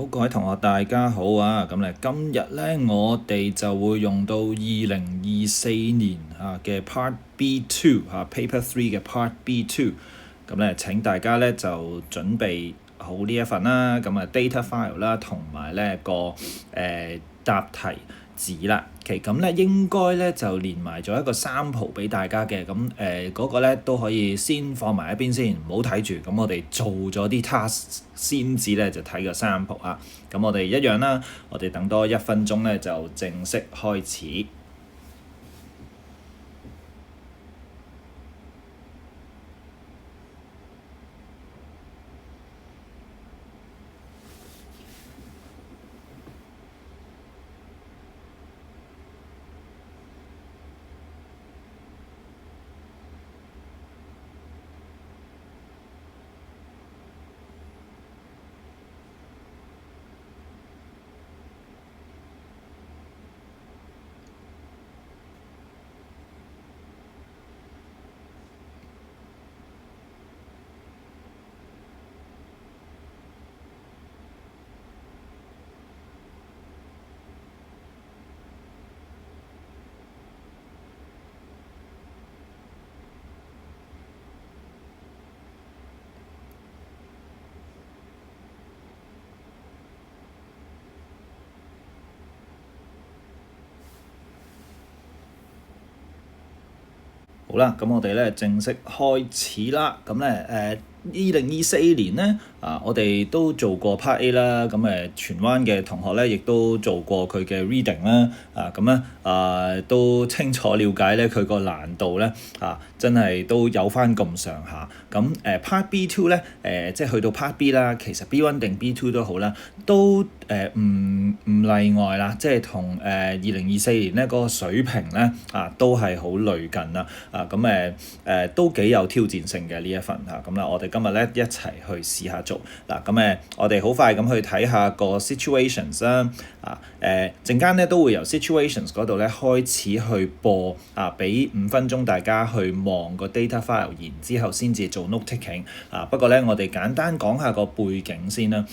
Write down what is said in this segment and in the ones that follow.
好，各位同學大家好啊！咁咧今日咧我哋就會用到2024年嘅 Part B2 Paper 3嘅 Part B2。咁咧請大家咧就準備好呢一份啦，咁data file 啦，同埋咧個答題紙啦。咁咧應該咧就連埋咗一個sample俾大家嘅，咁嗰個咧都可以先放埋一邊先，唔好睇住。咁我哋做咗啲 task 先至咧就睇個 sample 啊。咁我哋一樣啦，我哋等多1分鐘咧就正式開始。好啦，咁我哋咧正式開始啦。咁咧2024年咧我哋都做過 Part A 啦。咁荃灣嘅同學咧亦都做過佢嘅 reading 啦。咁咧都清楚了解咧佢個難度咧真係都有翻咁上下。咁Part B2 咧即係去到 Part B 啦，其實 B1 定 B2 都好啦，都唔例外啦。即係同2024年咧嗰個水平咧都係好類近啦。咁都幾有挑戰性嘅呢一份嚇。咁啦，我哋今日咧一齊去試下做嗱。咁我哋好快咁去睇下個 situations 啦。陣間咧都會由 situations 嗰度咧開始去播俾5分鐘大家去望個 data file，然之後先至做 note taking。不過咧我哋簡單講下個背景先啦。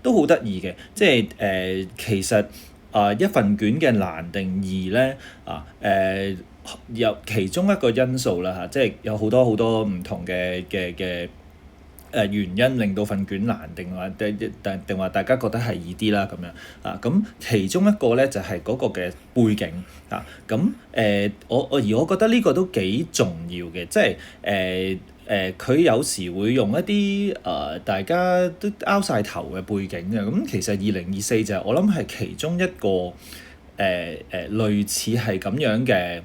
都好得意嘅，即係其實一份卷嘅難定易咧有其中一個因素啦即係有好多唔同嘅原因令到份卷難定話大家覺得係易啲啦咁樣咁其中一個咧就係嗰個嘅背景咁我覺得呢個都幾重要嘅，即係佢有時會用一啲大家都拗晒頭嘅背景嘅。咁其實2024就係我諗係其中一個類似係咁樣嘅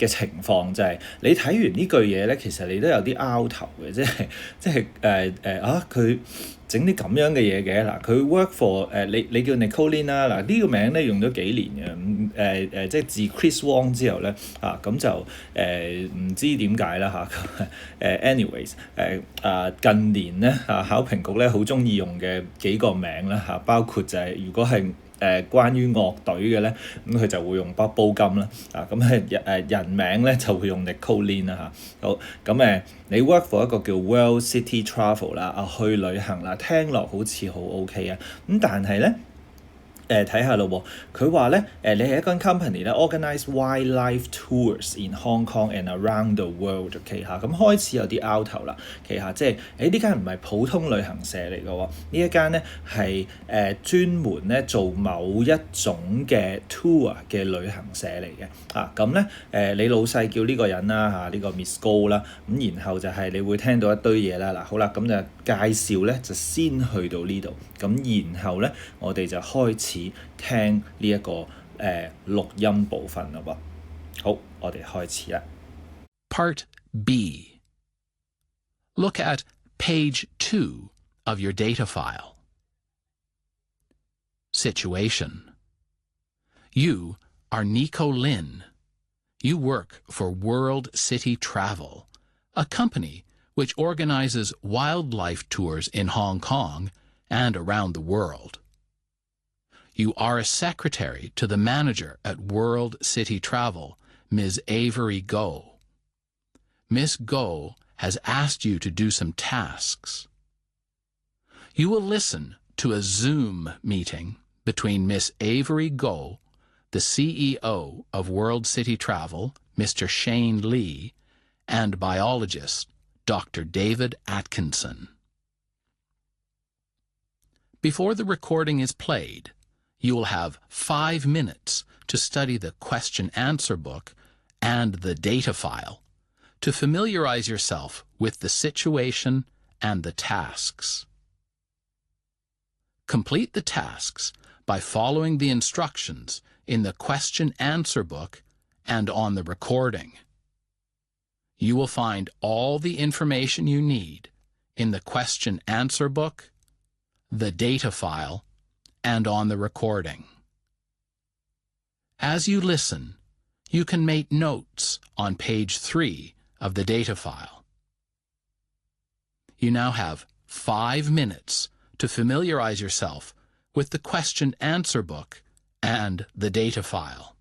情況，就係你睇完呢句嘢咧，其實你都有啲拗頭嘅，即係佢整啲咁樣嘅嘢嘅嗱，佢 work for 你叫 Nicolene 啦嗱，呢個名咧用咗幾年嘅即係自 Chris Wong 之後咧咁就唔知點解啦anyways 近年咧考評局咧好中意用嘅幾個名啦包括就係如果係關於樂隊嘅咧，咁佢就會用北煲金啦咁人名咧就會用 Nicolene 啦好咁你 work for 一個叫 World City Travel 啦去旅行啦，聽落好似好 OK 咁但係咧睇下咯喎，佢話咧你係一間 company 咧 organize wildlife tours in Hong Kong and around the world。 咁開始有啲拗頭啦，即係呢間唔係普通旅行社嚟嘅喎，呢一間咧係專門咧做某一種嘅 tour 嘅旅行社嚟嘅咁咧你老細叫呢個人啦呢個 Miss Go 啦，咁然後就係你會聽到一堆嘢啦嗱，好啦咁就介紹咧就先去到呢度，咁然後咧我哋就開始聽呢一個錄音部分啦喎。好，我哋開始啦。Part B. Look at page 2 of your data file. Situation. You are Nico Lin. You work for World City Travel, a company which organizes wildlife tours in Hong Kong and around the world. You are a secretary to the manager at World City Travel, Ms. Avery Go. Miss Go has asked you to do some tasks. You will listen to a Zoom meeting between Miss Avery Goh, the CEO of World City Travel, Mr. Shane Lee, and biologist Dr. David Atkinson. Before the recording is played, you will have 5 minutes to study the question-answer book and the data file to familiarize yourself with the situation and the tasks. Complete the tasks by following the instructions in the question-answer book and on the recording. You will find all the information you need in the question-answer book, the data file, and on the recording. As you listen, you can make notes on page 3 of the data file. You now have 5 minutes to familiarize yourself with the question-answer book and the data file.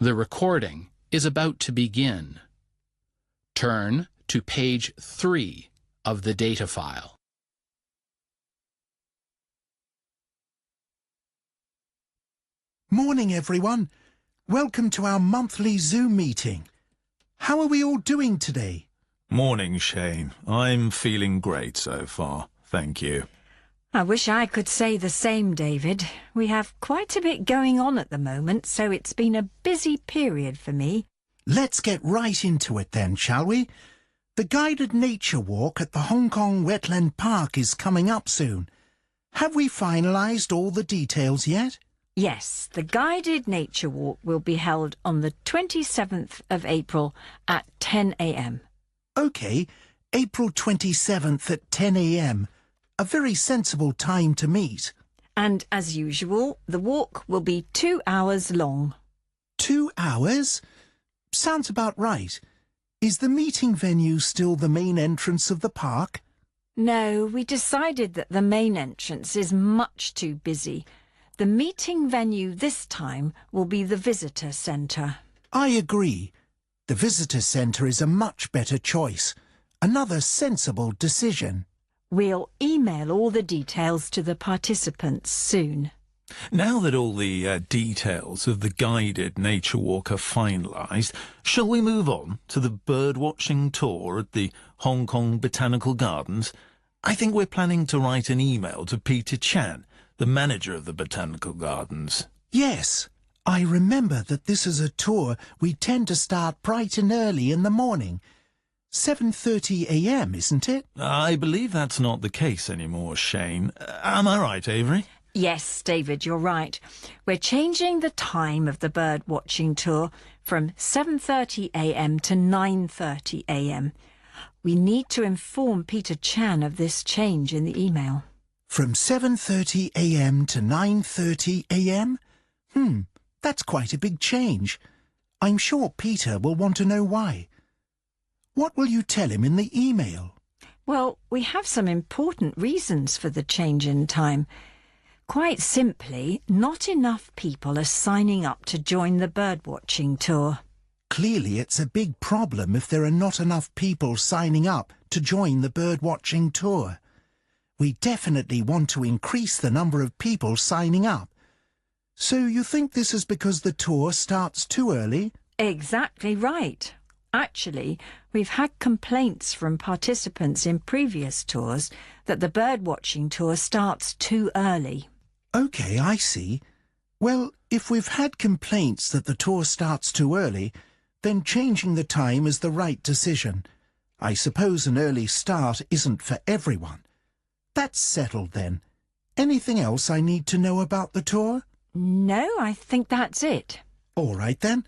The recording is about to begin. Turn to page 3 of the data file. Morning, everyone. Welcome to our monthly Zoom meeting. How are we all doing today? Morning, Shane. I'm feeling great so far, thank you. I wish I could say the same, David. We have quite a bit going on at the moment, so it's been a busy period for me. Let's get right into it then, shall we? The guided nature walk at the Hong Kong Wetland Park is coming up soon. Have we finalised all the details yet? Yes, the guided nature walk will be held on the 27th of April at 10 a.m. OK, April 27th at 10 a.m. A very sensible time to meet. And as usual, the walk will be 2 hours long. 2 hours? Sounds about right. Is the meeting venue still the main entrance of the park? No, we decided that the main entrance is much too busy. The meeting venue this time will be the visitor centre. I agree. The visitor centre is a much better choice. Another sensible decision. We'll email all the details to the participants soon. Now that all the details of the guided nature walk are finalised, shall we move on to the bird-watching tour at the Hong Kong Botanical Gardens? I think we're planning to write an email to Peter Chan, the manager of the Botanical Gardens. Yes, I remember that this is a tour we tend to start bright and early in the morning. 7:30 a.m., isn't it? I believe that's not the case anymore, Shane. Am I right, Avery? Yes, David, you're right. We're changing the time of the bird watching tour from 7:30 a.m. to 9:30 a.m. We need to inform Peter Chan of this change in the email. From 7:30 a.m. to 9:30 a.m.? That's quite a big change. I'm sure Peter will want to know why. What will you tell him in the email? Well, we have some important reasons for the change in time. Quite simply, not enough people are signing up to join the birdwatching tour. Clearly, it's a big problem if there are not enough people signing up to join the birdwatching tour. We definitely want to increase the number of people signing up. So you think this is because the tour starts too early? Exactly right. Actually, we've had complaints from participants in previous tours that the birdwatching tour starts too early. OK, I see. Well, if we've had complaints that the tour starts too early, then changing the time is the right decision. I suppose an early start isn't for everyone. That's settled then. Anything else I need to know about the tour? No, I think that's it. All right then.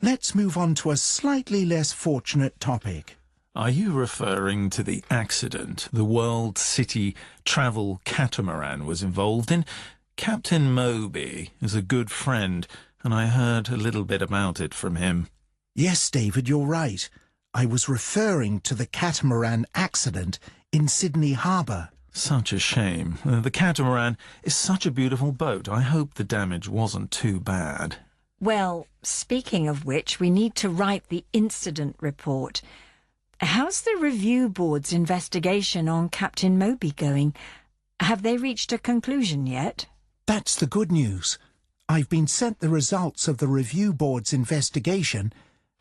Let's move on to a slightly less fortunate topic. Are you referring to the accident the World City Travel catamaran was involved in? Captain Moby is a good friend, and I heard a little bit about it from him. Yes, David, you're right. I was referring to the catamaran accident in Sydney Harbour. Such a shame. The catamaran is such a beautiful boat. I hope the damage wasn't too bad. Well, speaking of which, we need to write the incident report. How's the review board's investigation on Captain Moby going? Have they reached a conclusion yet? That's the good news. I've been sent the results of the review board's investigation,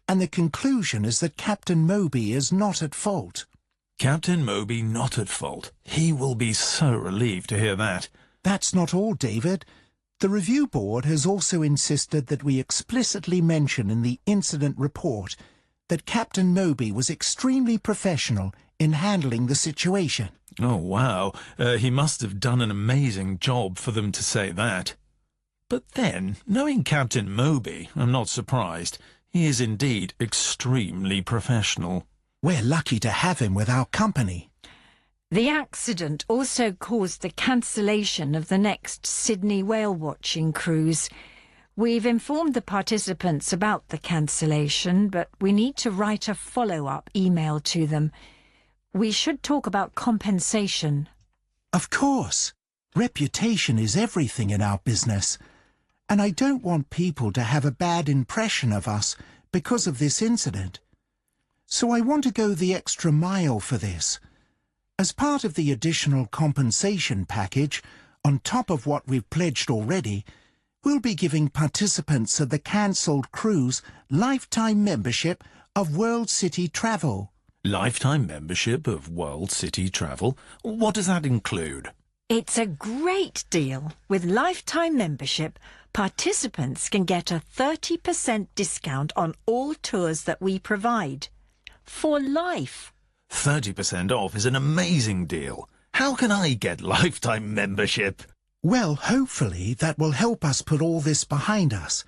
and the conclusion is that Captain Moby is not at fault. Captain Moby not at fault. He will be so relieved to hear that. That's not all, David. The review board has also insisted that we explicitly mention in the incident report that Captain Moby was extremely professional in handling the situation. Oh, wow. He must have done an amazing job for them to say that. But then, knowing Captain Moby, I'm not surprised. He is indeed extremely professional. We're lucky to have him with our company. The accident also caused the cancellation of the next Sydney whale watching cruise. We've informed the participants about the cancellation, but we need to write a follow-up email to them. We should talk about compensation. Of course. Reputation is everything in our business. and I don't want people to have a bad impression of us because of this incident. So I want to go the extra mile for this. As part of the additional compensation package, on top of what we've pledged already, we'll be giving participants of the cancelled cruise lifetime membership of World City Travel. Lifetime membership of World City Travel? What does that include? It's a great deal. With lifetime membership, participants can get a 30% discount on all tours that we provide. For life. 30% off is an amazing deal. How can I get lifetime membership? Well, hopefully that will help us put all this behind us.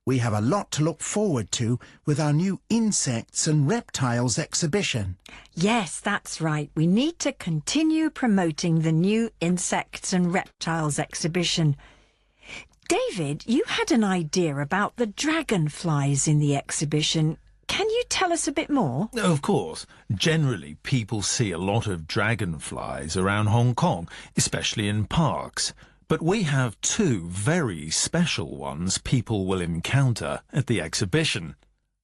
We have a lot to look forward to with our new Insects and Reptiles exhibition. Yes, that's right. We need to continue promoting the new Insects and Reptiles exhibition. David, you had an idea about the dragonflies in the exhibition. Can you tell us a bit more? Of course. Generally, people see a lot of dragonflies around Hong Kong, especially in parks. But we have two very special ones people will encounter at the exhibition.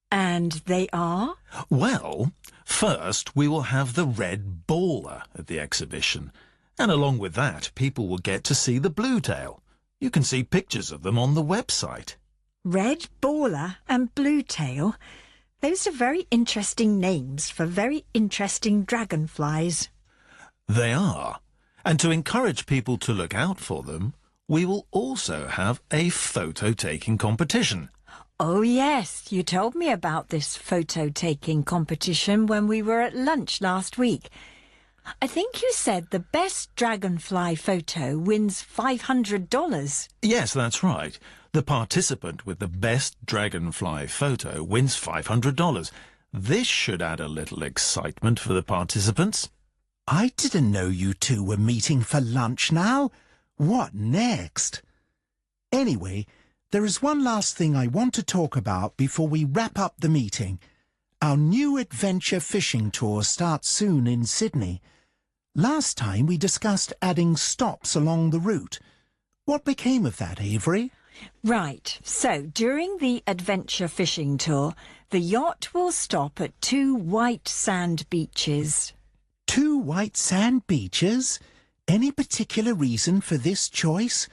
And they are? Well, first we will have the red baller at the exhibition. And along with that, people will get to see the bluetail. You can see pictures of them on the website. Red baller and bluetail. Those are very interesting names for very interesting dragonflies. They are. And to encourage people to look out for them, we will also have a photo-taking competition. Oh yes, you told me about this photo-taking competition when we were at lunch last week. I think you said the best dragonfly photo wins $500. Yes, that's right. The participant with the best dragonfly photo wins $500. This should add a little excitement for the participants. I didn't know you two were meeting for lunch now. What next? Anyway, there is one last thing I want to talk about before we wrap up the meeting. Our new adventure fishing tour starts soon in Sydney. Last time we discussed adding stops along the route. What became of that, Avery? Right, so during the adventure fishing tour, the yacht will stop at 2 white sand beaches. 2 white sand beaches? Any particular reason for this choice?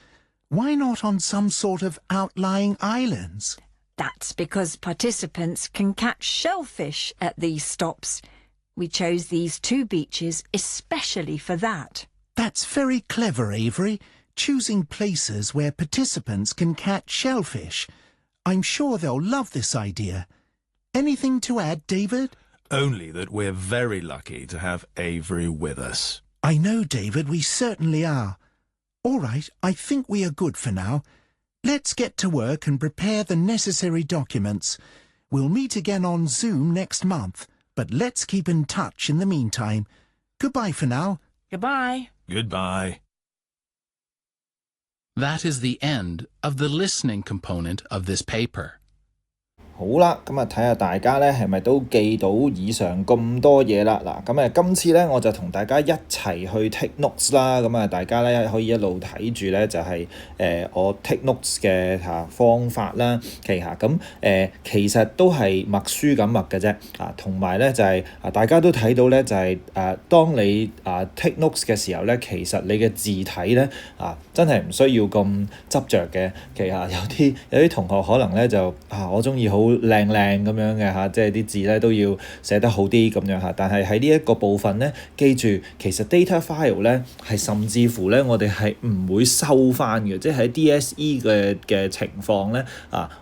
Why not on some sort of outlying islands? That's because participants can catch shellfish at these stops. We chose these 2 beaches especially for that. That's very clever, Avery, choosing places where participants can catch shellfish. I'm sure they'll love this idea. Anything to add, David? Only that we're very lucky to have Avery with us. I know, David, we certainly are. All right, I think we are good for now. Let's get to work and prepare the necessary documents. We'll meet again on Zoom next month, but let's keep in touch in the meantime. Goodbye for now. Goodbye. Goodbye. That is the end of the listening component of this paper. 好啦，咁啊睇下大家咧係咪都記到以上咁多嘢啦？嗱，咁今次咧我就同大家一齊去 take notes 啦。咁啊，大家咧可以一路睇住咧就係我 take notes 嘅方法啦。咁其實都係默書咁默嘅啫。同埋咧就係大家都睇到咧就係當你take notes 嘅時候咧，其實你嘅字體咧真係唔需要咁執着嘅。有啲同學可能咧就我中意好靚靚咁樣嘅即係啲字咧都要寫得好啲咁樣但係喺呢一個部分咧，記住其實 data file 咧係甚至乎咧我哋係唔會收翻嘅，即係喺 DSE 嘅情況咧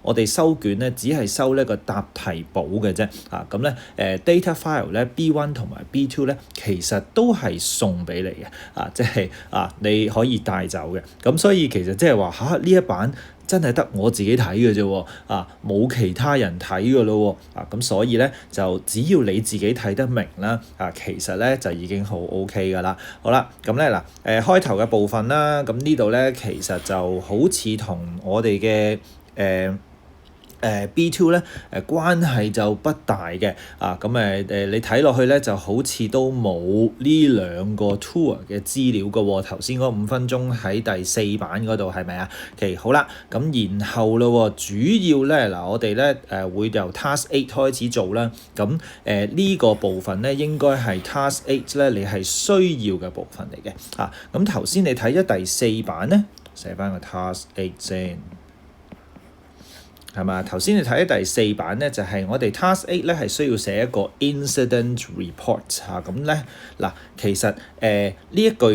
我哋收卷咧只係收呢個答題簿嘅啫咁咧data file 咧 B1 同埋 B2 咧其實都係送俾你嘅即係你可以帶走嘅，咁所以其實即係話呢一版真係得我自己睇嘅啫冇其他人睇嘅咯咁所以咧就只要你自己睇得明啦其實咧就已經好 OK 噶啦。好啦，咁咧開頭嘅部分啦，咁呢度咧其實就好似同我哋嘅 B2 咧關係就不大嘅咁你睇落去咧就好似都冇呢兩個 tour 嘅資料㗎喎。頭先嗰5分鐘喺第4版嗰度係咪啊？好啦，咁然後咯主要咧嗱，我哋咧會由 Task 8開始做啦。咁呢個部分咧應該係 Task 8咧你係需要嘅部分嚟嘅咁頭先你睇咗第4版咧，寫翻個 Task 8先。係嘛？頭先你睇第4版咧，就係我哋 Task 8咧係需要寫一個 incident report 咁咧嗱，其實呢一個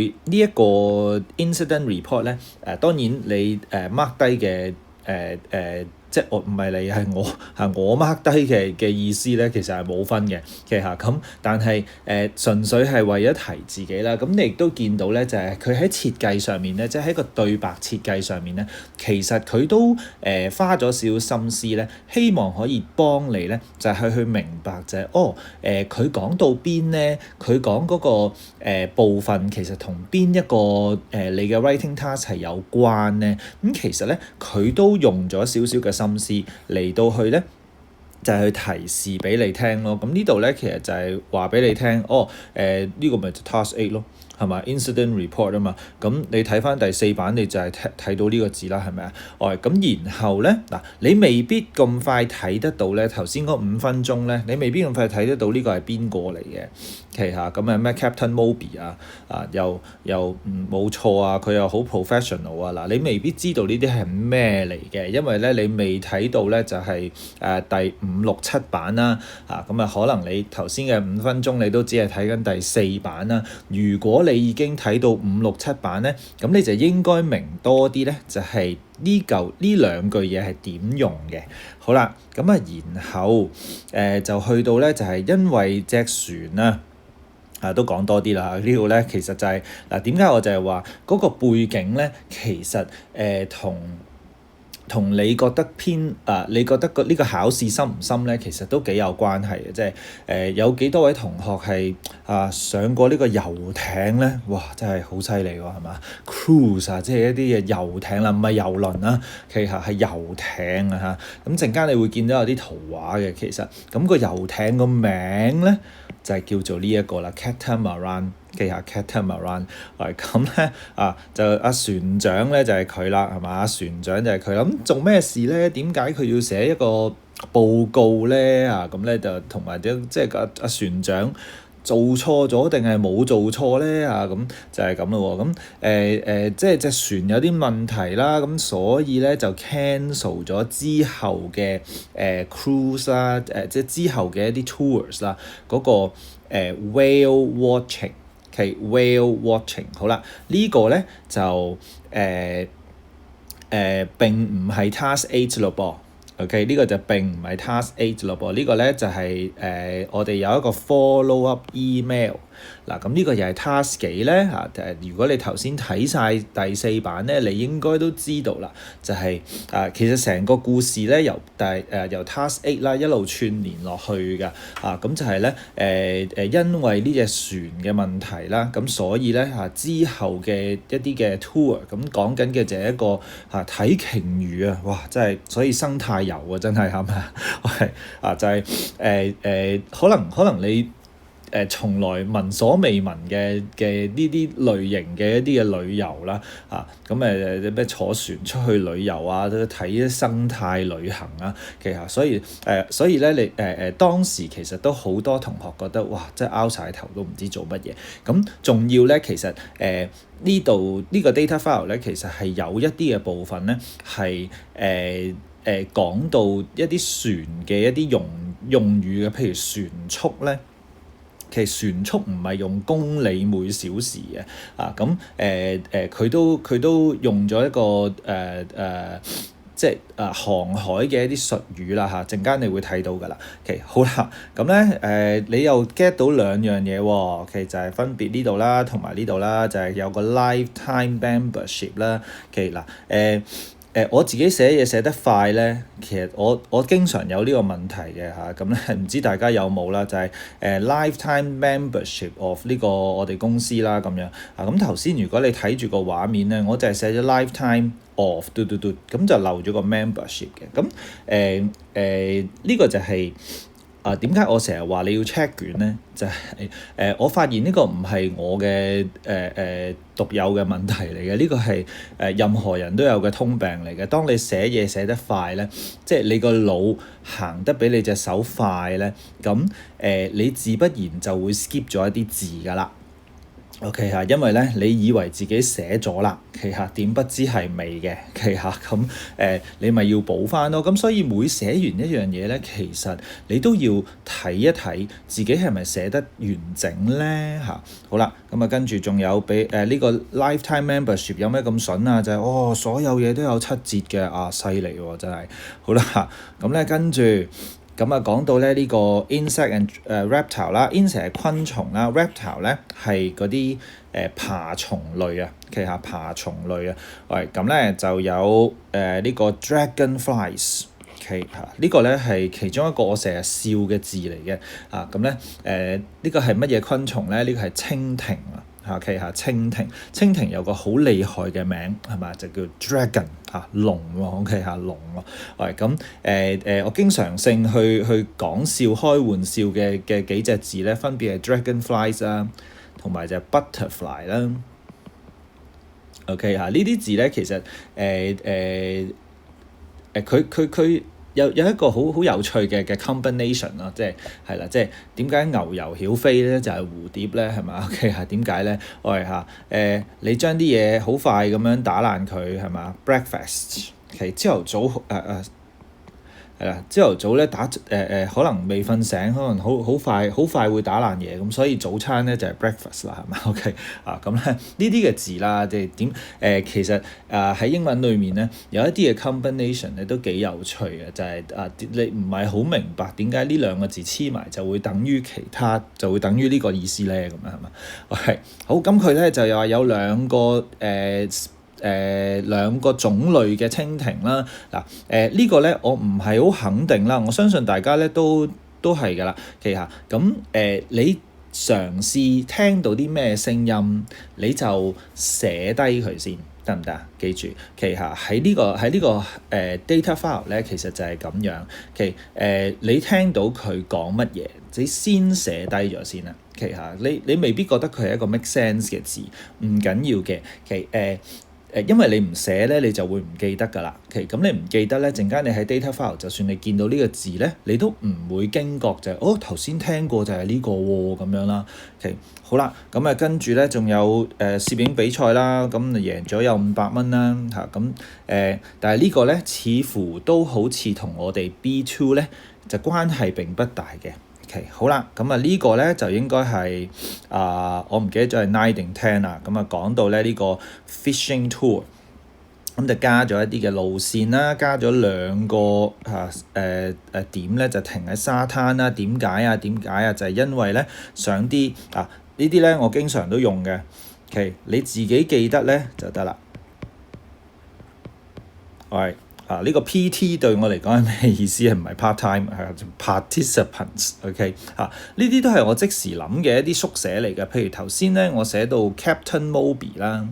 incident report 咧當然你mark 低嘅即係我唔係你係我 mark 低嘅意思咧，其實係冇分嘅咁，但係純粹係為咗提自己啦。咁你亦都見到咧，就係佢喺設計上面咧，即係喺個對白設計上面咧，其實佢都花咗少少心思咧，希望可以幫你咧，就係去明白就係佢講到邊咧，佢講嗰個部分其實同邊一個你嘅 writing task 係有關咧。咁其實咧，佢都用咗少少嘅心思嚟到去咧，就係去提示俾你聽咯。咁呢度咧，其實就係話俾你聽，呢個咪就 Task 8咯，係嘛 ？Incident report 啊嘛。咁你睇翻第4版，你就係睇到呢個字啦，係咪啊？咁然後咧嗱，你未必咁快睇得到咧。頭先嗰5分鐘咧，你未必咁快睇得到呢個係邊個嚟嘅？咁咩 Captain Moby 又冇錯啊，佢又好 professional 啊。嗱，你未必知道呢啲係咩嚟嘅，因為咧你未睇到咧就係第5、6、7版啦。咁可能你頭先嘅5分鐘你都只係睇緊第4版啦。如果你已經睇到5、6、7版咧，咁你就應該明多啲咧，就係呢兩句嘢係點用嘅。好啦，咁然後就去到咧就係因為隻船都講多啲啦。呢度咧其實就係點解我就係話嗰個背景咧，其實同你覺得你覺得呢個考試深唔深咧，其實都幾有關係嘅。即係有幾多位同學係上過呢個遊艇咧？哇，真係好犀利喎，係嘛 ？Cruise 即係一啲嘅遊艇啦，唔係遊輪啦，其實係遊艇咁陣間你會見到有啲圖畫嘅，其實咁個遊艇個名咧就係叫做呢一個啦 ，Catamaran。記下 Catamaran，咁咧就船長咧就係佢啦，係嘛？船長就係佢啦。咁做咩事咧？點解佢要寫一個報告咧？咁咧就同埋即係船長做錯咗定係冇做錯咧？咁就係咁咯喎。咁即係隻船有啲問題啦，咁所以咧就 cancel 咗之後嘅cruise 啦，即係之後嘅一啲 tours 啦，嗰個whale watching。whale watching 好啦，呢個咧就並唔係 Task 8咯噃。OK， 呢個就並唔係 Task 8咯噃。呢個咧就係我哋有一個 follow up email。嗱，咁呢個又係 Task 幾咧？如果你頭先睇晒第4版咧，你應該都知道啦，就係其實成個故事咧由 Task 8啦一路串連落去㗎。咁就係咧因為呢隻船嘅問題啦，咁所以咧之後嘅一啲嘅 tour， 咁講緊嘅就係一個睇鯨魚啊，哇！真係所以生態遊啊，真係係咪就係可能你從來聞所未聞嘅呢啲類型嘅一啲嘅旅遊啦，咁咩坐船出去旅遊都睇啲生態旅行其實所以咧你當時其實都好多同學覺得哇，真係拗晒頭都唔知做乜嘢。咁仲要咧，其實呢度呢個 data file 咧，其實係有一啲嘅部分咧係講到一啲船嘅一啲用語嘅，譬如船速咧。其實船速唔係用公里每小時嘅，咁佢都用咗一個即係航海嘅一啲術語啦陣間你會睇到㗎啦。好啦，咁咧你又 get 到兩樣嘢喎，就係分別呢度啦，同埋呢度啦，就係有個 lifetime membership 啦。我自己寫嘢寫得快咧，其實我經常有呢個問題嘅咁咧唔知大家有冇啦，就係lifetime membership of 呢個我哋公司啦咁樣咁頭先如果你睇住個畫面咧，我就係寫咗 lifetime of 咁就漏咗個 membership 嘅。咁呢個就係點解我成日話你要 check 卷咧？就係我發現呢個唔係我嘅獨有嘅問題嚟嘅，呢個係任何人都有嘅通病嚟嘅。當你寫嘢寫得快咧，即係你個腦行得比你隻手快咧，咁你自不然就會 skip 咗一啲字㗎啦。OK 嚇，因為咧你以為自己寫咗啦，其實點不知係未嘅，其實咁你咪要補翻咯。咁所以每寫完一樣嘢咧，其實你都要睇一睇自己係咪寫得完整咧嚇。好啦，咁跟住仲有俾呢個 lifetime membership 有咩咁筍啊？就係所有嘢都有7折嘅犀利喎真係。好啦，咁咧跟住。講到咧呢個 insect and reptile 啦 ，insect 係昆蟲啦 ，reptile 咧係嗰啲爬蟲類啊，旗下爬蟲類啊。喂，咁咧就有呢個 dragonflies， 呢個咧係其中一個我成日笑嘅字嚟嘅啊。咁咧呢個係乜嘢昆蟲咧？呢個係蜻蜓啊。旗下蜻蜓，蜻蜓有個好厲害嘅名係嘛，就叫 dragon 龍喎，旗下龍喎。喂，咁我經常性去講笑開玩笑嘅幾隻字咧，分別係 dragonflies 啦，同埋就 butterfly 啦。OK 呢啲字咧其實佢有一個好有趣嘅 combination 咯，係啦，即係點解牛油曉飛咧就係蝴蝶咧係嘛 ？OK 點解咧？你將啲嘢好快咁樣打爛佢係嘛 ？Breakfast 朝頭早係啦，朝頭早咧可能未瞓醒，可能好快會打爛嘢，咁所以早餐咧就係 breakfast 啦，係嘛 ？OK 咁咧呢啲嘅字啦，即係點其實喺英文裏面咧有一啲嘅 combination 咧都幾有趣嘅，就係你唔係好明白點解呢兩個字黐埋就會等於其他，就會等於呢個意思咧，咁樣係嘛？OK 好，咁佢咧就又話有兩個兩個種類嘅蜻蜓啦。嗱呢個咧我唔係好肯定啦，我相信大家咧都係㗎啦。旗下咁你嘗試聽到啲咩聲音，你就寫低佢先得唔得啊？記住旗下喺呢個data file 咧，其實就係咁樣。你聽到佢講乜嘢，你先寫低咗先啦。旗下你未必覺得佢係一個 make sense 嘅字，唔緊要嘅。因為你唔寫咧，你就會唔記得㗎啦。咁你唔記得咧，陣間你喺 data file，就算你見到呢個字咧，你都唔會驚覺就係頭先聽過就係呢個喎咁樣啦。好啦，咁跟住咧仲有攝影比賽啦，咁贏咗有500蚊啦嚇。但係呢個咧似乎都好似同我哋 B2 咧就關係並不大嘅。好啦，咁呢個咧就應該係我唔記得咗係9定10啦。講到咧呢個 fishing tour， 咁就加咗一啲嘅路線啦，加咗2個點咧就停喺沙灘啦。點解啊？就係因為咧上啲呢啲咧我經常都用嘅。你自己記得咧就得啦。呢個 PT 對我嚟講係咩意思？係唔係 part time？ 係 participants。OK 呢啲都係我即時諗嘅一啲縮寫嚟嘅。譬如頭先咧，我寫到 Captain Moby 啦。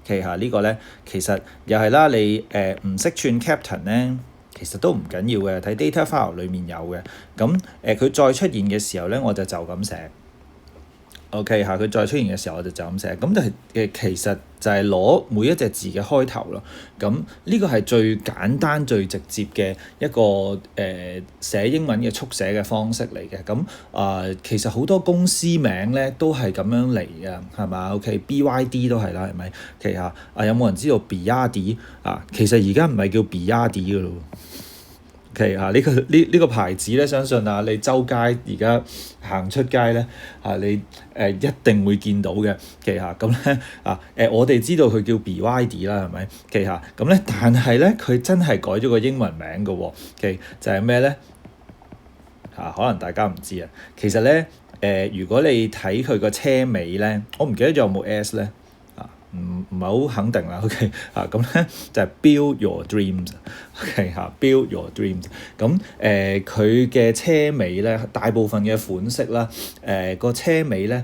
呢個咧其實又係啦，你唔識串 Captain 咧，其實都唔緊要嘅。睇 data file 裡面有嘅。咁佢再出現嘅時候咧，我就咁寫。OK 佢再出現嘅時候我就咁寫，咁就係其實就係攞每一隻字嘅開頭咯。咁呢個係最簡單最直接嘅一個寫英文嘅速寫嘅方式嚟嘅。咁其實好多公司名咧都係咁樣嚟嘅，係嘛 ？BYD 都係啦，係咪？旗下有冇人知道 Biardi 其實而家唔係叫 Biardi 嘅咯。呢個牌子咧，相信你周街而家行出街咧你一定會見到嘅。咁咧我哋知道佢叫 BYD 啦，係咪？咁咧，但係咧佢真係改咗個英文名嘅喎。就係咩咧？可能大家唔知啊。其實咧如果你睇佢個車尾咧，我唔記得咗有冇 S 咧唔係好肯定啦。OK 咁咧就係 build your dreams。OK build your dreams。咁佢嘅車尾咧，大部分嘅款式啦，個車尾咧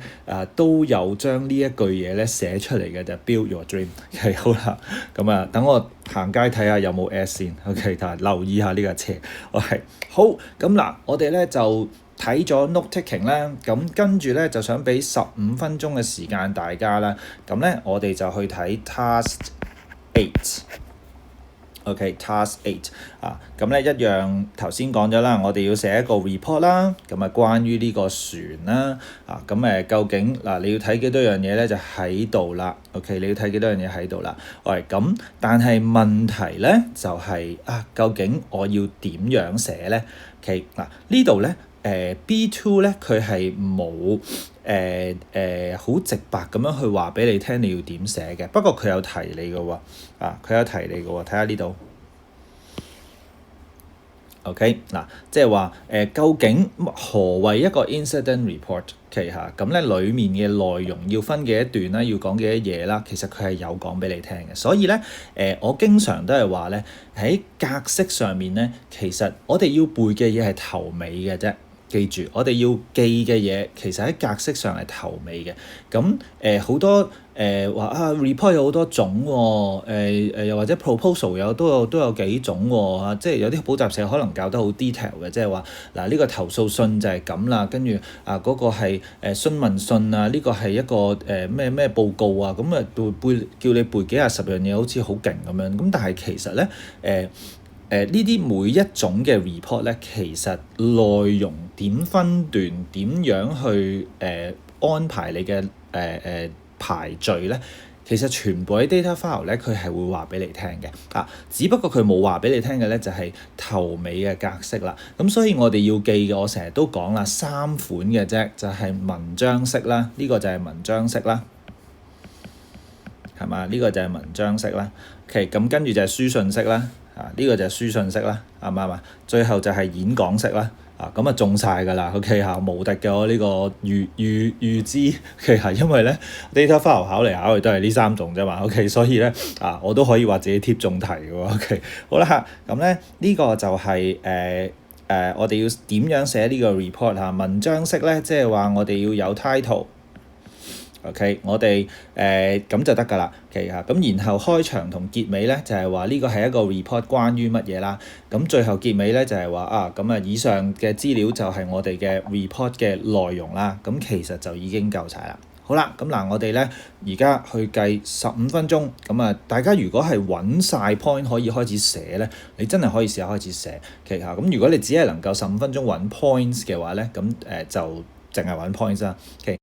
都有將呢一句嘢咧寫出嚟嘅，就係 build your dream。OK 好啦，咁等我行街睇下有冇 S 先。OK 但係留意下呢架車。OK 好，咁嗱，我哋咧就睇咗 note taking 啦，咁跟住咧就想俾15分鐘嘅時間大家啦，咁咧我哋就去睇 task 8。OK，task 8咁咧一樣頭先講咗啦，我哋要寫一個 report 啦，咁關於呢個船啦，咁究竟你要睇幾多樣嘢咧就喺度啦。OK，你要睇幾多樣嘢喺度啦。咁但係問題咧就係究竟我要點樣寫咧？OK，呢度咧。B2 咧佢係冇好直白咁樣去話俾你聽你要點寫嘅，不過佢有提你嘅喎，佢有提你嘅喎，睇下呢度。OK 即係話究竟何謂一個 incident report？ 旗下咁咧，裡面嘅內容要分幾多段啦，要講幾多嘢啦，其實佢係有講俾你聽嘅。所以咧我經常都係話咧喺格式上面咧，其實我哋要背嘅嘢係頭尾嘅啫。記住，我哋要記嘅嘢其實喺格式上係頭尾嘅。咁好多話report 有好多種喎，又或者 proposal 都有幾種喎，即係有啲補習社可能教得好 detail 嘅，即係話呢個投訴信就係咁啦，跟住嗰個係詢問信啊，呢個係一個咩報告啊，咁叫你背幾十樣嘢，好似好勁咁樣。咁但係其實咧呢啲每一種嘅 report 咧，其實內容點分段，點樣去安排你嘅排序咧，其實全部喺 data file 咧，佢係會話俾你聽嘅。只不過佢冇話俾你聽嘅咧，就係頭尾嘅格式啦。咁所以我哋要記嘅，我成日都講啦，3款嘅啫，就係文章式啦，呢個就係文章式啦，係嘛？呢個就係文章式啦。OK，咁跟住就係書信式啦。呢個就係書信式啦，啱唔啱啊？最後就係演講式啦，咁中晒㗎啦。OK 無敵嘅，我呢個預知嘅因為咧 data file 考嚟考去都係呢3種啫嘛。OK，所以咧我都可以話自己貼中題嘅喎。OK，好啦，咁咧呢個就係我哋要點樣寫呢個 report 文章式咧，即係話我哋要有 title。OK，我哋咁就得㗎啦。OK 咁然後開場同結尾咧就係話呢個係一個 report 關於乜嘢啦。咁最後結尾咧就係話以上嘅資料就係我哋嘅 report 嘅內容啦。咁其實就已經夠晒啦。好啦，咁我哋咧而家去計15分鐘。咁大家如果係揾晒 point 可以開始寫咧，你真係可以試下開始寫。OK 咁如果你只係能夠15分鐘揾 points 嘅話咧，咁就淨係揾 points 啦。OK。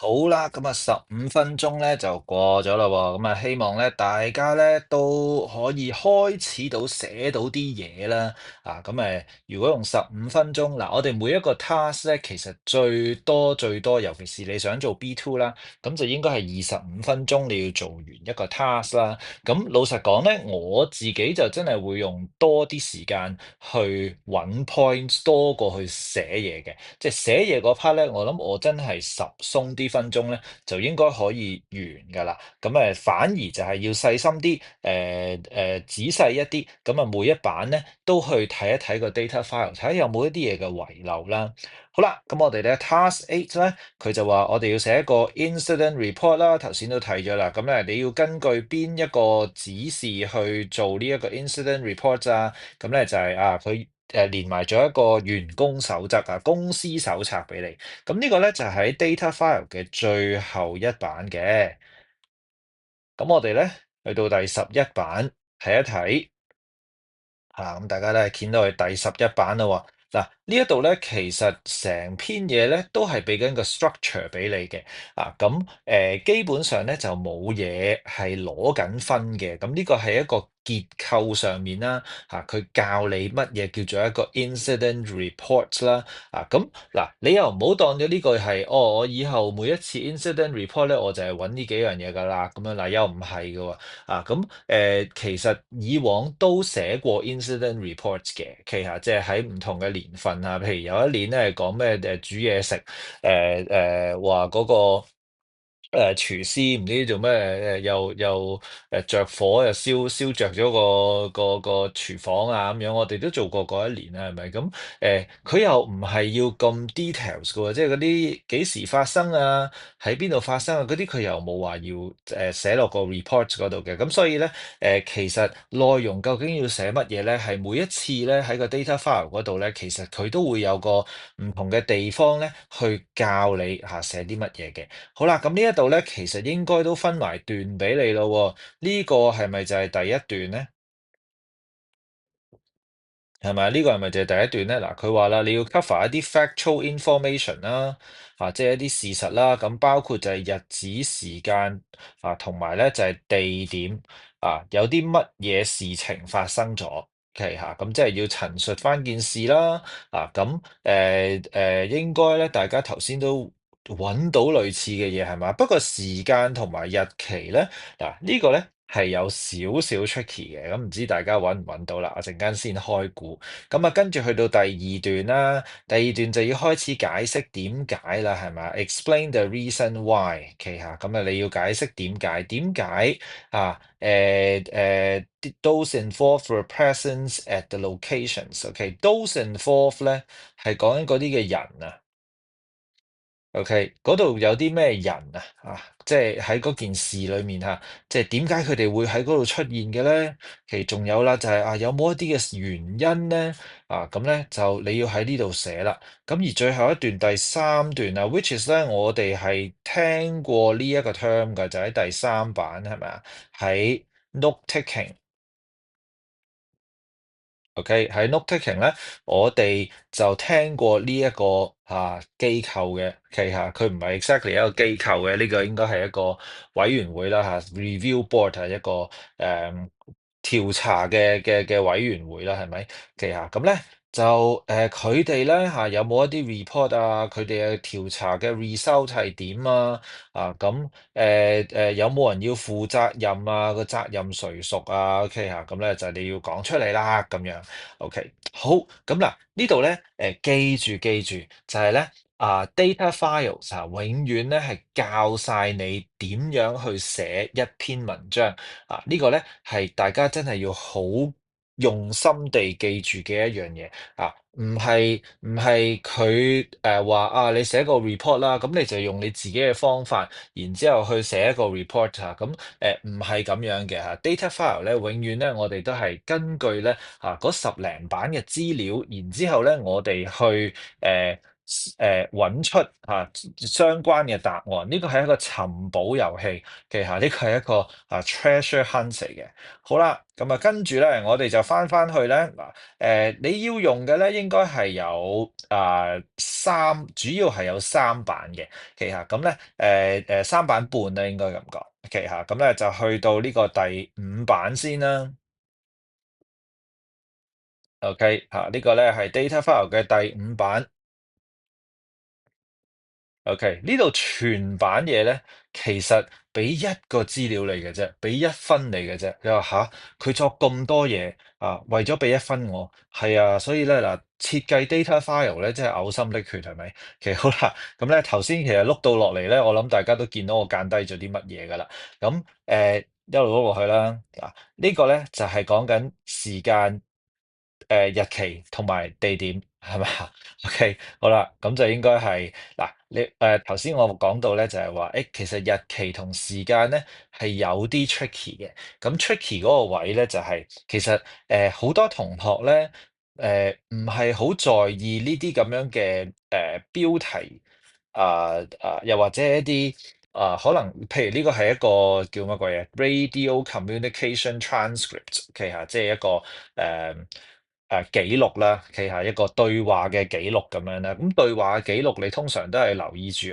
好啦，咁啊15分鐘咧就過咗啦喎，咁啊希望咧大家咧都可以開始到寫到啲嘢啦。咁如果用15分鐘，嗱我哋每一個 task 咧，其實最多，尤其是你想做 B2 啦，咁就應該係25分鐘你要做完一個 task 啦。咁老實講咧，我自己就真係會用多啲時間去揾 points 多過去寫嘢嘅。即係寫嘢嗰 part 咧，我諗我真係鬆啲分鐘咧，就應該可以完㗎啦。咁反而就係要細心啲，仔細一啲，咁每一版咧都去睇一睇個 data file，睇下有冇一啲嘢嘅遺漏啦。好啦，咁我哋咧 task 8咧，佢就話我哋要寫一個 incident report 啦，頭先都睇咗啦。咁你要根據邊一個指示去做呢一個 incident report 啊？咁咧就係佢連埋咗一個員工守則公司手冊俾你。咁呢個咧就喺 data file 嘅最後一版嘅。咁我哋咧去到第11版睇一睇。咁大家咧見到係第11版啦喎。嗱呢一度咧，其實成篇嘢咧都係俾緊個 structure 俾你嘅。咁基本上咧就冇嘢係攞緊分嘅。咁呢個係一個結構上面啦。佢教你乜嘢叫做一個 incident report 啦。咁嗱，你又唔好當咗呢個係我以後每一次 incident report 咧，我就係揾呢幾樣嘢㗎啦。咁樣嗱，又唔係㗎喎。其實以往都寫過 incident reports 嘅，其實即係喺唔同嘅年份啊，譬如有一年咧係講咩煮嘢食，話嗰個廚師唔知做咩又着火又燒着咗個廚房啊咁樣，我哋都做過嗰一年啦，係咪？咁佢又唔係要咁 details 嘅喎，即係嗰啲幾時發生啊，喺邊度發生啊，嗰啲佢又冇話要寫落個 report 嗰度嘅。咁所以咧其實內容究竟要寫乜嘢咧，係每一次咧喺個 data file 嗰度咧，其實佢都會有個唔同嘅地方咧去教你寫啲乜嘢嘅。好啦，咁呢一度咧，其實應該都分埋段俾你咯喎。呢個係咪就係第一段咧？係咪？呢個係咪就係第一段咧？嗱，佢話啦，你要 cover 一啲 factual information 啦，即係一啲事實啦。咁包括就係日子、時間同埋咧就係地點有啲乜嘢事情發生咗。OK 咁即係要陳述翻件事啦。咁應該咧，大家頭先都揾到類似嘅嘢係嘛？不過時間同埋日期咧，呢個咧係有少少 tricky 嘅，咁唔知大家揾唔揾到啦？我陣間先開估。咁跟住去到第二段啦，第二段就要開始解釋點解啦，係咪？Explain the reason why。OK 咁你要解釋點解those involved were present at the locations。OK，those involved 咧係講緊嗰啲嘅人啊。OK，嗰度有啲咩人即係喺嗰件事裏面即係點解佢哋會喺嗰度出現嘅咧？其實仲有啦，就係有冇一啲嘅原因咧？咁咧就你要喺呢度寫啦。咁而最後一段第三段which is 咧，我哋係聽過呢一個 term 嘅，就喺第3版係咪啊？喺 note taking。OK，喺 note taking 咧，我哋就聽過呢一個機構嘅。OK 佢唔係 exactly 一個機構嘅，呢個應該係一個委員會啦review board 係一個調查嘅委員會啦，係咪？OK 咁咧就佢哋咧有冇一啲 report 佢哋嘅調查嘅 result 係點咁有冇人要負責任個責任誰屬？OK 咁咧就你要講出嚟啦，咁樣。OK，好，咁嗱呢度咧記住就係咧data files 永遠咧係教晒你點樣去寫一篇文章呢個咧係大家真係要好用心地記住嘅一樣嘢唔係佢話你寫個 report 啦，咁你就用你自己嘅方法，然之後去寫一個 report 咁唔係咁樣嘅data file 咧，永遠咧我哋都係根據咧嗰10零版嘅資料，然之後咧我哋去揾出相關嘅答案。呢個係一個尋寶遊戲嘅嚇，呢個係一個treasure hunt 嚟嘅。好啦，咁跟住咧，我哋就翻去咧嗱，你要用嘅咧應該係有主要係有3版嘅。旗下咁咧3版半咧應該咁講。旗下咁咧就去到呢個第5版先啦。OK 呢個咧係 data file 嘅第5版。OK，呢度全版嘢咧，其實俾一個資料你嘅啫，俾1分你嘅啫。你話佢作咁多嘢為咗俾1分我，係啊，所以咧嗱，設計 data file 咧，真係嘔心瀝血，係咪？其實好啦，咁咧頭先其實碌到落嚟咧，我諗大家都見到我間低咗啲乜嘢噶啦。咁一路碌落去啦。呢個咧就係講緊時間、日期同埋地點，係咪？OK，好啦，咁就應該係嗱，你頭先我講到咧，就係話，其實日期同時間咧係有啲 tricky 嘅。咁 tricky 嗰個位咧就係其實好多同學咧唔係好在意呢啲咁樣嘅標題又或者一啲可能譬如呢個係一個叫乜鬼嘢 radio communication transcript，OK 即係一個記錄啦，旗下一個對話嘅記錄咁樣啦。咁對話嘅記錄，你通常都係留意住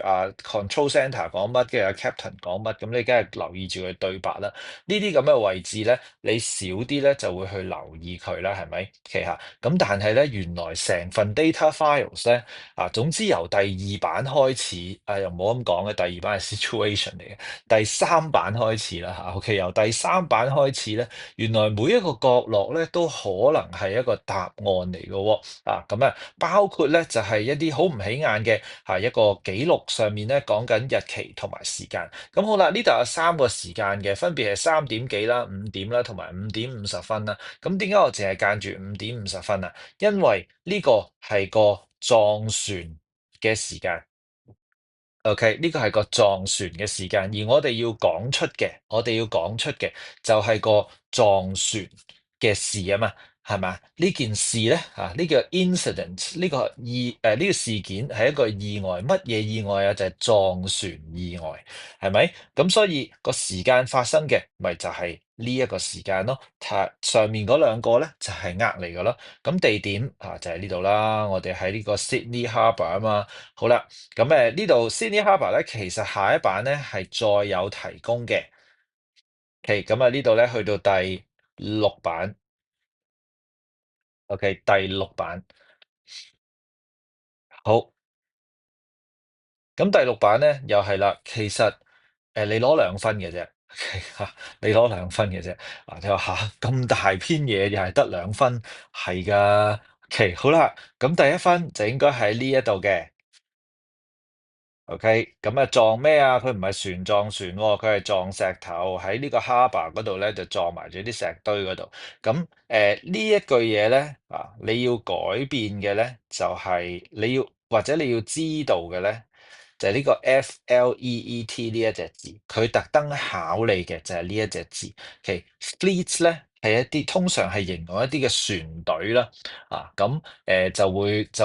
control center 講乜，跟住captain 講乜，咁你梗係留意住佢對白啦。呢啲咁嘅位置咧，你少啲咧就會去留意佢啦，係咪？旗下咁，但係咧原來成份 data files 咧總之由第2版開始又唔好咁講嘅，第2版係 situation 嚟嘅，第3版開始啦OK，由第3版開始咧，原來每一個角落咧都可能係一個答案嚟嘅喎。咁包括咧就係一啲好唔起眼嘅一個記錄上面咧講緊日期同埋時間。咁好啦，呢度有3個時間嘅，分別係3點幾啦、5點啦同埋5點50分啦。咁點解我淨係間住5點50分啊？因為呢個係個撞船嘅時間。OK，呢個係個撞船嘅時間，而我哋要講出嘅就係個撞船嘅事啊嘛，係嘛？呢件事咧呢個 incident 呢個事件係一個意外，乜嘢意外啊？就係撞船意外，係咪？咁所以個時間發生嘅咪就係呢一個時間咯。上面嗰2個咧就係嚟㗎咯。咁地點就係呢度啦，我哋喺呢個 Sydney Harbour 啊嘛。好啦。咁呢度 Sydney Harbour 咧，其實下一版咧係再有提供嘅。咁呢度咧去到第6版。OK，第6版。好，咁第6版咧又係啦，其實你攞2分嘅啫。你攞2分嘅啫。你話咁大篇嘢又係得2分，係㗎。好啦，咁第1分就應該喺呢一度嘅。OK，咁撞咩啊？佢唔係船撞船喎，佢係撞石頭喺呢個 harbour 嗰度咧，就撞埋咗啲石堆嗰度。咁呢一句嘢咧你要改變嘅咧，就係或者你要知道嘅咧，就係呢個 fleet 呢一隻字，佢特登考你嘅就係呢一隻字。fleet 咧係一啲通常係形容一啲嘅船隊啦。咁就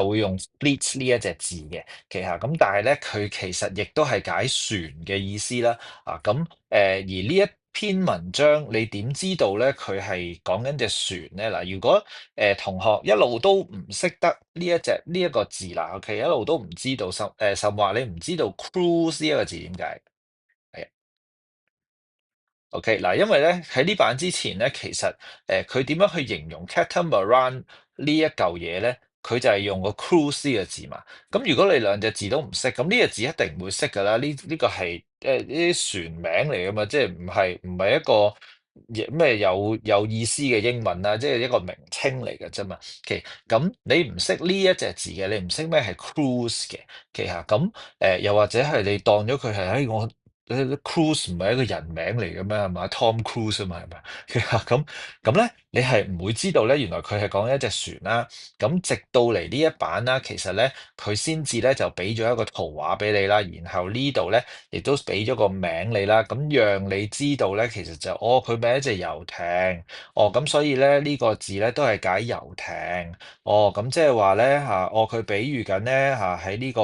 會用 fleet 呢一隻字嘅。咁但係咧，佢其實亦都係解船嘅意思啦。而呢一篇文章你點知道咧佢係講緊隻船咧？嗱，如果同學一路都唔識得呢一個字啦，OK，一路都唔知道甚至話你唔知道 cruise 呢一個字點解？係啊。OK，嗱，因為咧喺呢版之前咧，其實佢點樣去形容 catamaran 呢一嚿嘢咧？佢就係用個 cruise 嘅字嘛。咁如果你兩隻字都唔識，咁呢個字一定唔會識㗎啦。呢個係呢啲船名嚟㗎嘛，即係唔係一個咩有意思嘅英文啊，即係一個名稱嚟㗎啫嘛。咁你唔識呢一隻字嘅，你唔識咩係 cruise 嘅。咁又或者係你當咗佢係我。Cruise 唔係一個人名嚟嘅咩？係嘛？Tom Cruise 啊嘛，係咪？咁咧，你係唔會知道咧，原來佢係講一隻船啦。咁直到嚟呢一版啦，其實咧佢先至咧就俾咗一個圖畫俾你啦，然後呢度咧亦都俾咗個名你啦，咁讓你知道咧，其實就佢名一隻遊艇，咁所以咧呢個字咧都係解遊艇，咁即係話咧佢比喻緊咧喺呢個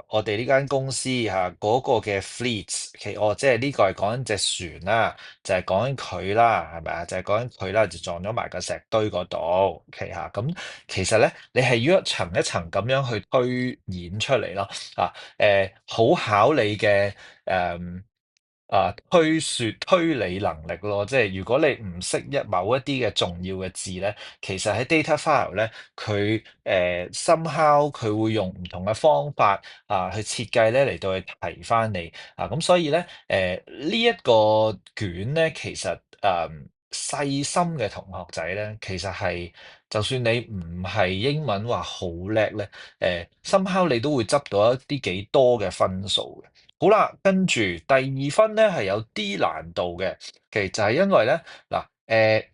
我哋呢間公司嗰個嘅 fleets，即係呢個係講緊隻船啦。就係講緊佢啦，係咪啊？就係講緊佢啦，就撞咗埋個石堆嗰度，OK 嚇。咁其實咧，你係要一層一層咁樣去推演出嚟咯，好考你嘅誒推理能力咯。即係如果你唔識某一啲嘅重要嘅字咧，其實喺 data file 咧，佢somehow 佢會用唔同嘅方法去設計咧嚟到去提翻你。咁所以咧，呢一個卷咧，其實細心嘅同學仔咧，其實係就算你唔係英文話好叻咧，somehow 你都會執到一啲幾多嘅分數嘅。好啦，跟住第二分咧係有啲難度嘅，其實就係因為咧嗱，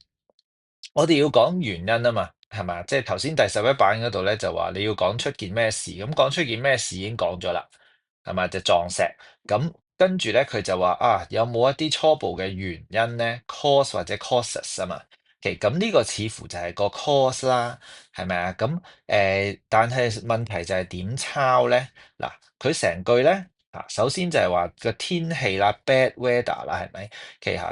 我哋要講原因啊嘛，係嘛？即係頭先第11版嗰度咧就話你要講出件咩事，咁講出件咩事已經講咗啦。係咪就撞石？咁跟住咧，佢就話有冇一啲初步嘅原因咧？cause 或者 causes 啊嘛。咁呢個似乎就係個 cause 啦，係咪啊？咁但係問題就係點抄咧？嗱，佢成句咧首先就係話個天氣啦，bad weather 啦，係咪？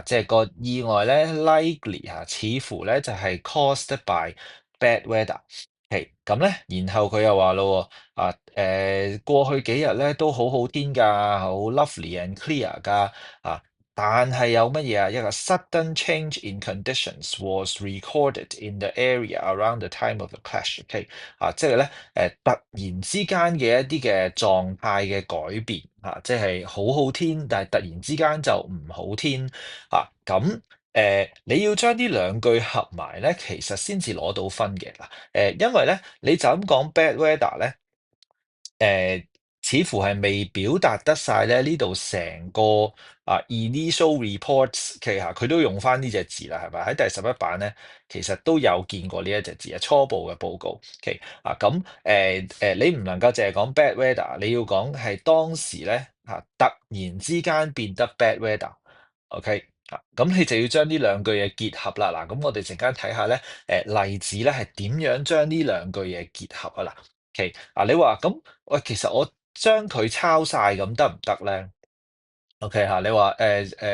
即係個意外咧，likely 似乎咧就係 caused by bad weather。咁咧，然後佢又話咯過去幾日咧都好好天㗎，好 lovely and clear 㗎，但係有乜嘢啊？一個 sudden change in conditions was recorded in the area around the time of the crash。即係咧突然之間嘅一啲嘅狀態嘅改變即係好好天，但係突然之間就唔好天咁。你要將呢兩句合埋咧，其實先至攞到分嘅嗱。因為咧，你就咁講 bad weather 咧，似乎係未表達得晒咧呢度成個initial reports 其實佢都用翻呢隻字啦，係咪？喺第11版咧，其實都有見過呢一隻字啊，初步嘅報告。咁你唔能夠淨係講 bad weather，你要講係當時咧突然之間變得 bad weather。OK。咁你就要將呢兩句嘢結合啦。嗱，咁我哋陣間睇下咧，例子咧係點樣將呢兩句嘢結合啊？嗱，OK，你話咁，喂，其實我將佢抄晒咁得唔得咧？OK 你話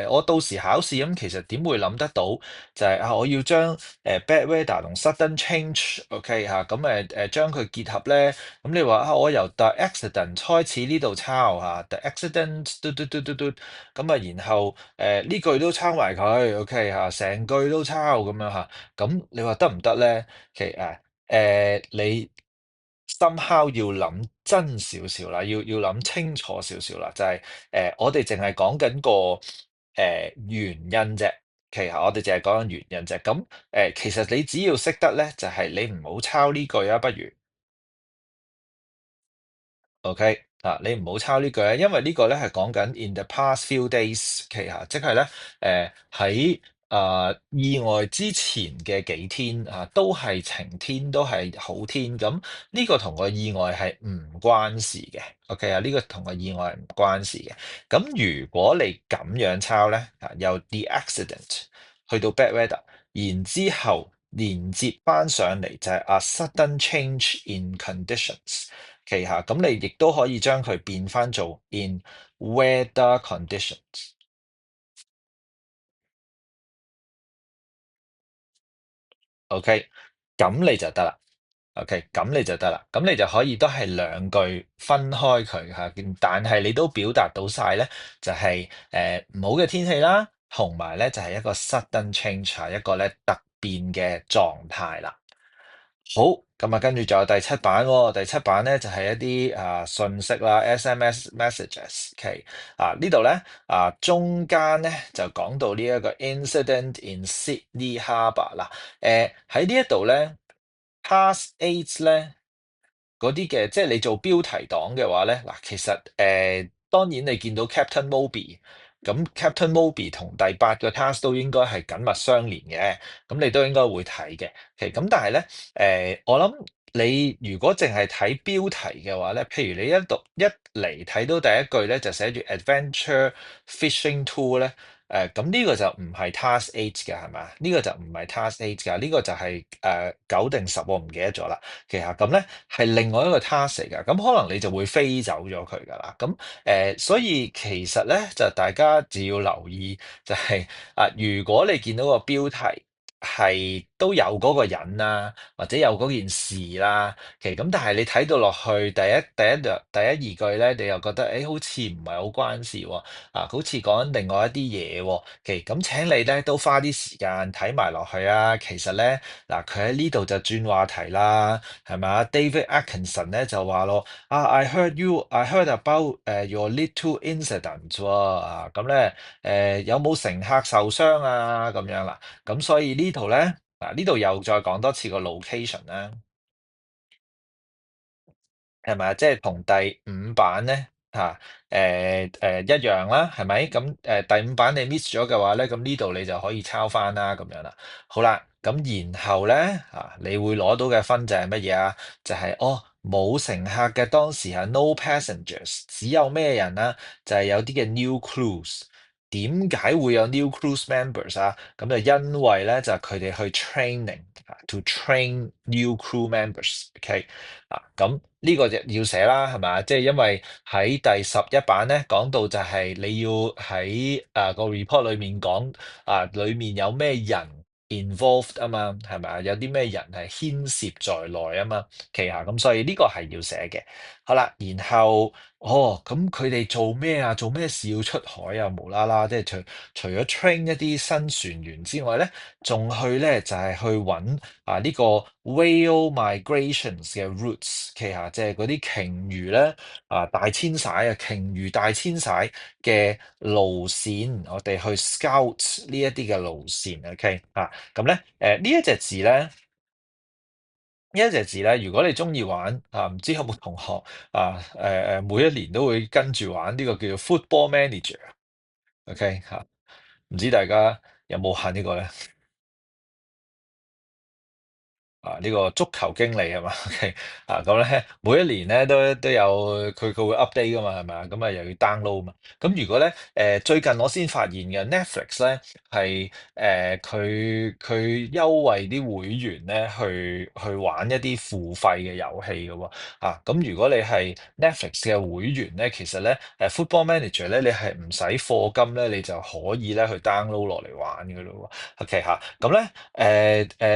我到時考試咁，其實點會諗得到就係我要將bad weather 同 sudden change OK 咁將佢結合咧？咁你話我由 the accident 開始呢度抄the accident 嘟嘟嘟嘟嘟咁然後呢句都抄埋佢 OK 成句都抄咁樣咁你話得唔得咧？其實你 somehow 要諗真少少啦，要諗清楚少少啦，就係我哋淨係講緊個原因啫。其實我哋淨係講緊原因啫。咁其實你只要識得咧，就係你唔好抄呢句啊，不如。OK 你唔好抄呢句啊，因為呢個咧係講緊 in the past few days，即係咧喺意外之前嘅幾天都係晴天，都係好天。咁呢個同個意外係唔關事嘅。OK 呢個同個意外係唔關事嘅。咁如果你咁樣抄咧由 the accident 去到 bad weather，然之後連接翻上嚟就係a sudden change in conditions。咁你亦都可以將佢變翻做 in weather conditions。OK，咁你就得啦。OK，咁你就得啦。咁你就可以都係兩句分開佢但係你都表達到晒咧，就係唔好嘅天氣啦，同埋咧就係一個 sudden change 一個咧突變嘅狀態啦。好，咁跟住仲有第7版喎。第7版咧就係一啲信息啦，SMS messages。呢度咧中間咧就講到呢一個 incident in Sydney Harbour 啦。喺呢一度咧 past eight 咧嗰啲嘅，即係你做標題黨嘅話咧，嗱，其實當然你見到 Captain Moby 咁 Captain Moby 同第8個 task 都應該係緊密相連嘅，咁你都應該會睇嘅。咁但係咧，我諗你如果淨係睇標題嘅話咧，譬如你一嚟睇到第一句咧就寫住 Adventure Fishing Tour 咧，咁呢個就唔係 Task 8嘅係嘛？呢個就唔係 Task 8㗎，呢個就係9定10，我唔記得咗啦。其實咁咧係另外一個 task 嚟㗎，咁可能你就會飛走咗佢㗎啦。咁所以其實咧就大家就要留意，就係如果你見到個標題係都有嗰個人啦，或者有嗰件事啦，咁但係你睇到落去第一二句咧，你又覺得好似唔係好關事喎，好似講緊另外一啲嘢喎。咁請你咧都花啲時間睇埋落去啊。其實咧佢喺呢度就轉話題啦，係咪啊？David Atkinson 咧就話咯，I heard about your little incident 喎，咁咧有冇乘客受傷啊？咁樣啦，咁所以呢度咧呢度又再講多次個 location 啦。係咪啊？即係同第5版咧一樣啦，係咪？咁第5版你 miss 咗嘅話咧，咁呢度你就可以抄翻啦，咁樣啦。好啦，咁然後咧你會攞到嘅分就係乜嘢啊？就係冇乘客嘅當時係 no passengers，只有咩人啦？就係有啲嘅 new crews。點解會有 new cruise members 啊？咁就因為咧就係佢哋去 training，to train new crew members。OK。咁呢個就要寫啦，係咪啊？即係因為喺第11版咧講到就係你要喺個 report 裏面講裏面有咩人 involved 啊嘛，係咪啊？有啲咩人係牽涉在內啊嘛，旗下咁，所以呢個係要寫嘅。好啦，然後咁佢哋做咩啊？做咩事要出海啊？無啦啦，即係除咗 train 一啲新船員之外咧，仲去咧就係去揾呢個 whale migrations 嘅 routes 旗下，即係嗰啲鯨魚咧大遷徙啊，鯨魚大遷徙嘅路線，我哋去 scout 呢一啲嘅路線。OK。咁咧呢一隻字咧，如果你中意玩唔知有冇同學每一年都會跟住玩呢個叫做 Football Manager。OK。唔知大家有冇玩呢個咧？呢個足球經理係嘛？OK。咁咧每一年咧都有佢會 update 噶嘛，係咪啊？咁又要 download 嘛。咁如果咧最近我先發現嘅 Netflix 咧係佢優惠啲會員咧去玩一啲付費嘅遊戲嘅喎。咁如果你係 Netflix 嘅會員咧，其實咧Football Manager 咧你係唔使課金咧，你就可以咧去 download 落嚟玩嘅咯喎。OK。咁咧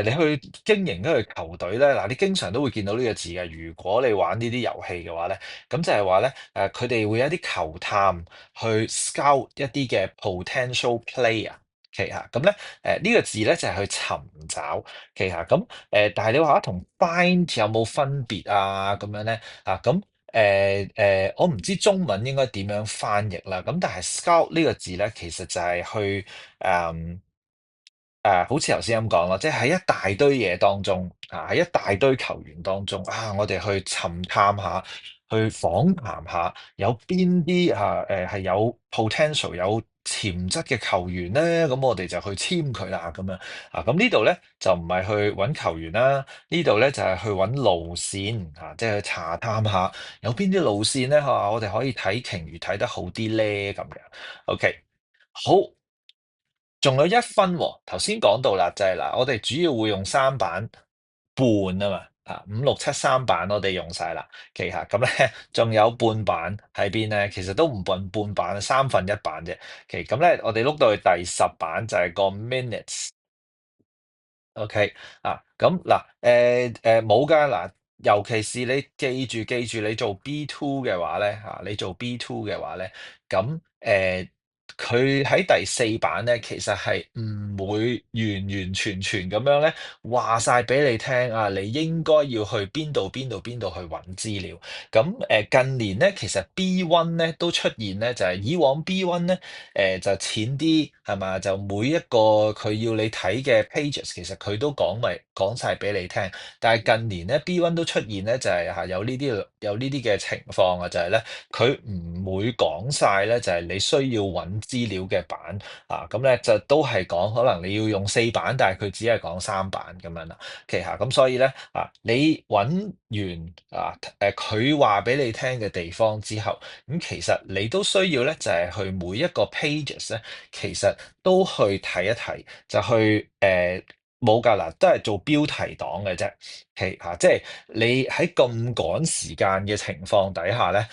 你去經營一隊球隊咧，你經常都會見到呢個字嘅。如果你玩呢啲遊戲嘅話咧，咁就係話咧佢哋會有一啲球探去 scout 一啲嘅 potential player。旗下咁咧，呢個字咧就係去尋找旗下咁但係你話同 find 有冇分別啊？咁樣咧咁我唔知中文應該點樣翻譯啦。咁但係 scout 呢個字咧，其實就係去好似頭先咁講咯，即係喺一大堆嘢當中，喺一大堆球員當中，我哋去尋探下，去訪談下，有邊啲係有 potential 有潛質嘅球員咧，咁我哋就去簽佢啦，咁樣咁呢度咧就唔係去揾球員啦，呢度咧就係去揾路線即係去查探下有邊啲路線咧我哋可以睇鯨魚睇得好啲咧，咁樣。OK。好。仲有1分喎，頭先講到啦，就係嗱，我哋主要會用3版半啊嘛，5、6、7三版我哋用晒啦，旗下咁咧，仲有半版喺邊咧？其實都唔半版1/3版啫。咁咧，我哋碌到去第10版就係個 minutes。OK。咁嗱，冇㗎嗱，尤其是你記住你做 B2 嘅話咧，你做 B2 嘅話咧，咁佢喺第4版咧，其實係唔會完全咁樣咧話晒俾你聽你應該要去邊度去揾資料。咁近年咧，其實 B1 咧都出現咧，就係以往 B1 咧就淺啲係嘛，就每一個佢要你睇嘅 pages，其實佢都講晒俾你聽。但係近年咧 B1 都出現咧，就係有呢啲嘅情況就係咧佢唔會講晒咧，就係你需要揾資料嘅版咁咧就都係講可能你要用4版，但係佢只係講3版咁樣啦。旗下咁所以咧你揾完佢話俾你聽嘅地方之後，咁其實你都需要咧就係去每一個 pages 咧，其實都去睇一睇，就去冇㗎嗱，都係做標題黨嘅啫。即係你喺咁趕時間嘅情況底下咧，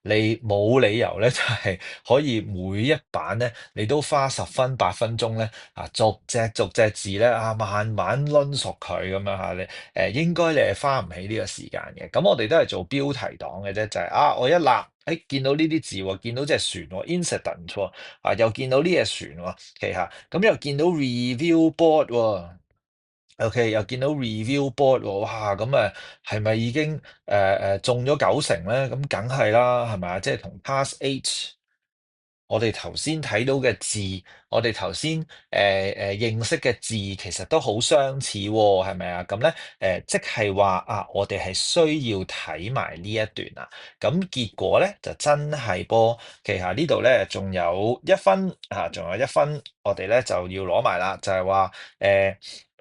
你冇理由咧就係可以每一版咧，你都花10分8分鐘咧，逐隻字咧慢慢攆熟佢咁樣嚇，你應該你係花唔起呢個時間嘅。咁我哋都係做標題黨嘅啫，就係我一立見到呢啲字喎，見到隻船喎，incident 喎，又見到呢隻船喎，旗下咁又見到 review board 喎。OK，又見到 review board 喎，哇！咁係咪已經中咗90成咧？咁梗係啦，係咪啊？即係同 Task H 我哋頭先睇到嘅字，我哋頭先認識嘅字其實都好相似喎，係咪啊？咁咧即係話我哋係需要睇埋呢一段啦。咁結果咧就真係噃，旗下呢度咧仲有1分仲有1分，我哋咧就要攞埋啦，就係話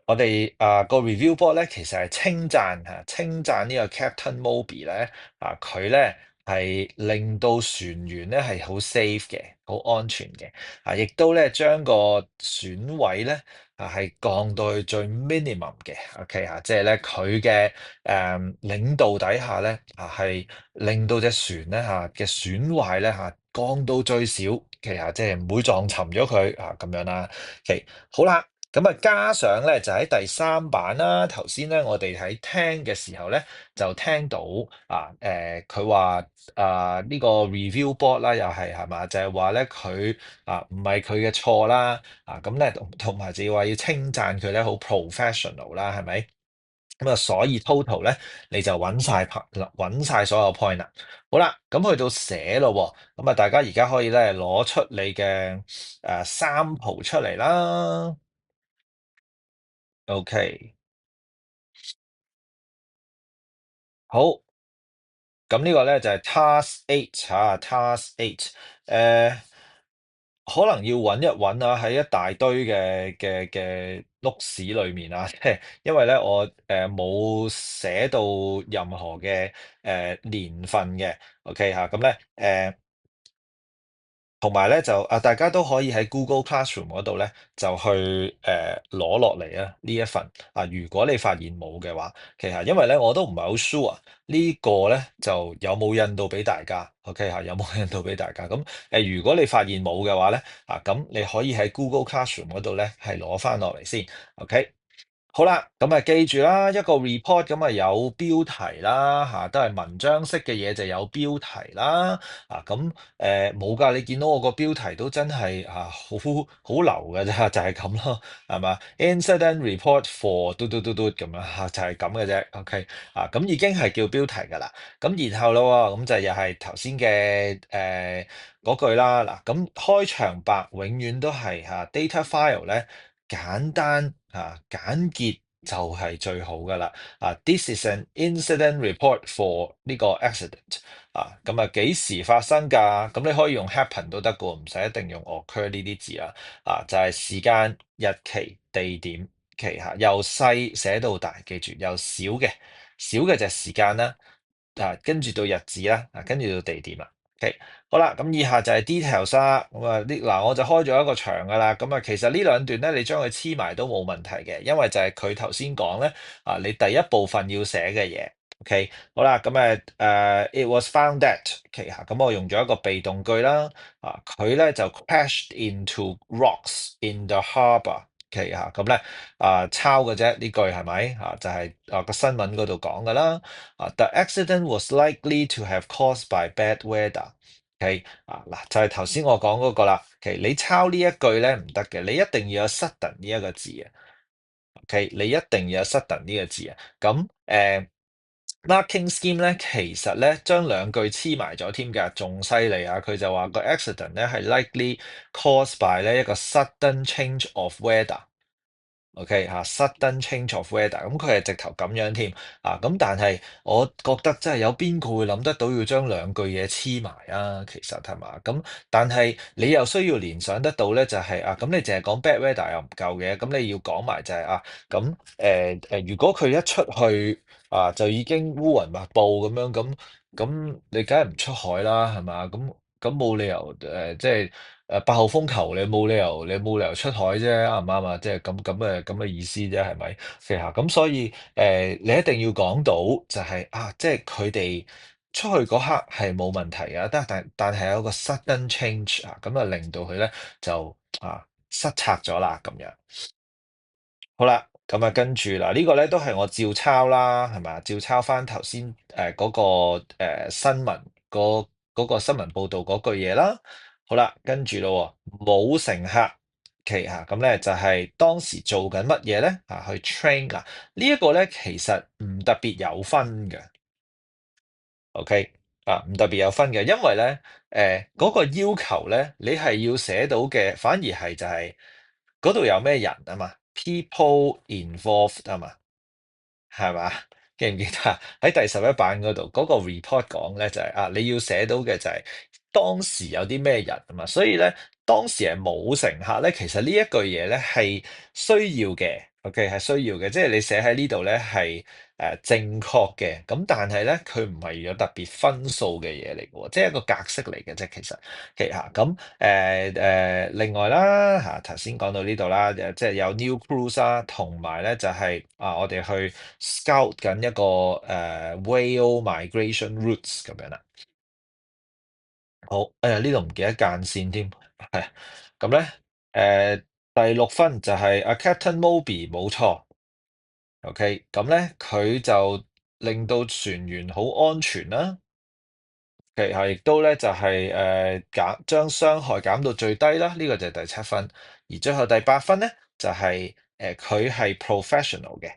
我哋個 review board 咧其實係稱讚呢個 Captain Moby 咧佢咧係令到船員咧係好 safe 嘅，好安全嘅，亦都咧將個損毀咧係降到去最 minimum 嘅，OK 即係咧佢嘅領導底下咧係令到隻船咧嘅損壞咧降到最少，其實即係唔會撞沉咗佢咁樣啦。OK，好啦。咁加上咧就喺第3版啦，頭先咧我哋喺聽嘅時候咧就聽到佢話呢個 review board 啦，又係嘛，就係話咧佢唔係佢嘅錯啦，咁咧同埋就話要稱讚佢咧好 professional 啦，係咪？咁所以 total 咧你就揾晒所有 point 啦。好啦，咁去到寫咯喎，咁大家而家可以咧攞出你嘅sample出嚟啦。OK，好，咁呢個咧就係 Task Eight Task Eight，可能要揾一揾喺一大堆嘅 notes 裏面即係因為咧我冇寫到任何嘅年份嘅，OK 咁咧同埋咧就大家都可以喺 Google Classroom 嗰度咧就去攞落嚟呢一份如果你發現冇嘅話，其實因為咧我都唔係好 sure 呢個咧就有冇印到俾大家，OK 有冇印到俾大家？咁如果你發現冇嘅話咧咁你可以喺 Google Classroom 嗰度咧係攞翻落嚟先，OK。好啦，咁記住啦，一個 report 咁有標題啦，都係文章式嘅嘢就有標題啦，咁冇㗎，你見到我個標題都真係好流嘅啫，就係咁咯，係嘛？Incident report for 嘟嘟嘟嘟咁樣就係咁嘅啫，OK，咁已經係叫標題㗎啦，咁然後咯，咁就又係頭先嘅嗰句啦，嗱，咁開場白永遠都係data file 咧。簡單簡潔就係最好噶啦！This is an incident report for 呢個 accident 咁幾時發生㗎？咁你可以用 happen 都得㗎，唔使一定用 occur 呢啲字啦就係時間、日期、地點期由細寫到大，記住由少嘅就係時間啦跟住到日子啦跟住到地點啦。OK，好啦，咁以下就係 details 啦。咁嗱，我就開咗一個場噶啦。咁其實呢兩段咧，你將佢黐埋都冇問題嘅，因為就係佢頭先講咧你第一部分要寫嘅嘢。OK，好啦，咁it was found that 旗下，咁我用咗一個被動句啦。佢咧就 crashed into rocks in the harbour。旗下咁咧抄嘅啫，呢句係咪就係個新聞嗰度講噶啦。The accident was likely to have caused by bad weather。OK，嗱就係頭先我講嗰個啦。OK，你抄呢一句咧唔得嘅，你一定要有 sudden 呢一個字啊。OK，你一定要有 sudden 呢個字啊。咁marking scheme 咧，其實咧將兩句黐埋咗添㗎，仲犀利啊！佢就話個 accident 咧係 likely caused by 咧一個 sudden change of weather。OK 嚇，sudden change of weather，咁佢係直頭咁樣添啊！咁但係我覺得真係有邊個會諗得到要將兩句嘢黐埋啊？其實係嘛？咁但係你又需要聯想得到咧，就係咁你淨係講 bad weather 又唔夠嘅，咁你要講埋就係咁如果佢一出去就已經烏雲密布咁樣，咁你梗係唔出海啦，係嘛？咁冇理由即係。8號風球你冇理由出海啫，啱唔啱啊？即係咁嘅意思啫，係咪？其實咁所以你一定要講到就係即係佢哋出去嗰刻係冇問題啊，但係有個 sudden change 咁啊令到佢咧就失策咗啦咁樣。好啦，咁啊跟住嗱呢個咧都係我照抄啦，係咪？照抄翻頭先嗰個新聞嗰個新聞報導嗰句嘢啦。好啦，跟住咯喎，冇乘客旗下咁咧就係當時做緊乜嘢咧？去 train 嗱，呢一個咧其實唔特別有分嘅，OK 唔特別有分嘅，因為咧嗰個要求咧，你係要寫到嘅，反而係就係嗰度有咩人啊嘛，people involved 啊嘛。係嘛？記唔記得啊？喺第11版嗰度嗰個 report 講咧就係你要寫到嘅就係當時有啲咩人啊嘛，所以咧當時係冇乘客咧，其實呢一句嘢咧係需要嘅，OK 係需要嘅，即係你寫喺呢度咧係正確嘅，咁但係咧佢唔係有特別分數嘅嘢嚟嘅喎，即係一個格式嚟嘅啫，其實咁另外啦頭先講到呢度啦，即係有 new cruise 啦，同埋咧就係我哋去 scout 緊一個whale migration routes 咁樣啦。好，呢度唔記得間線添，係咁咧第6分就係Captain Moby 冇錯，OK 咁咧佢就令到船員好安全啦。其實亦都咧就係將傷害減到最低啦，呢個就係第7分。而最後第8分咧就係佢係 professional 嘅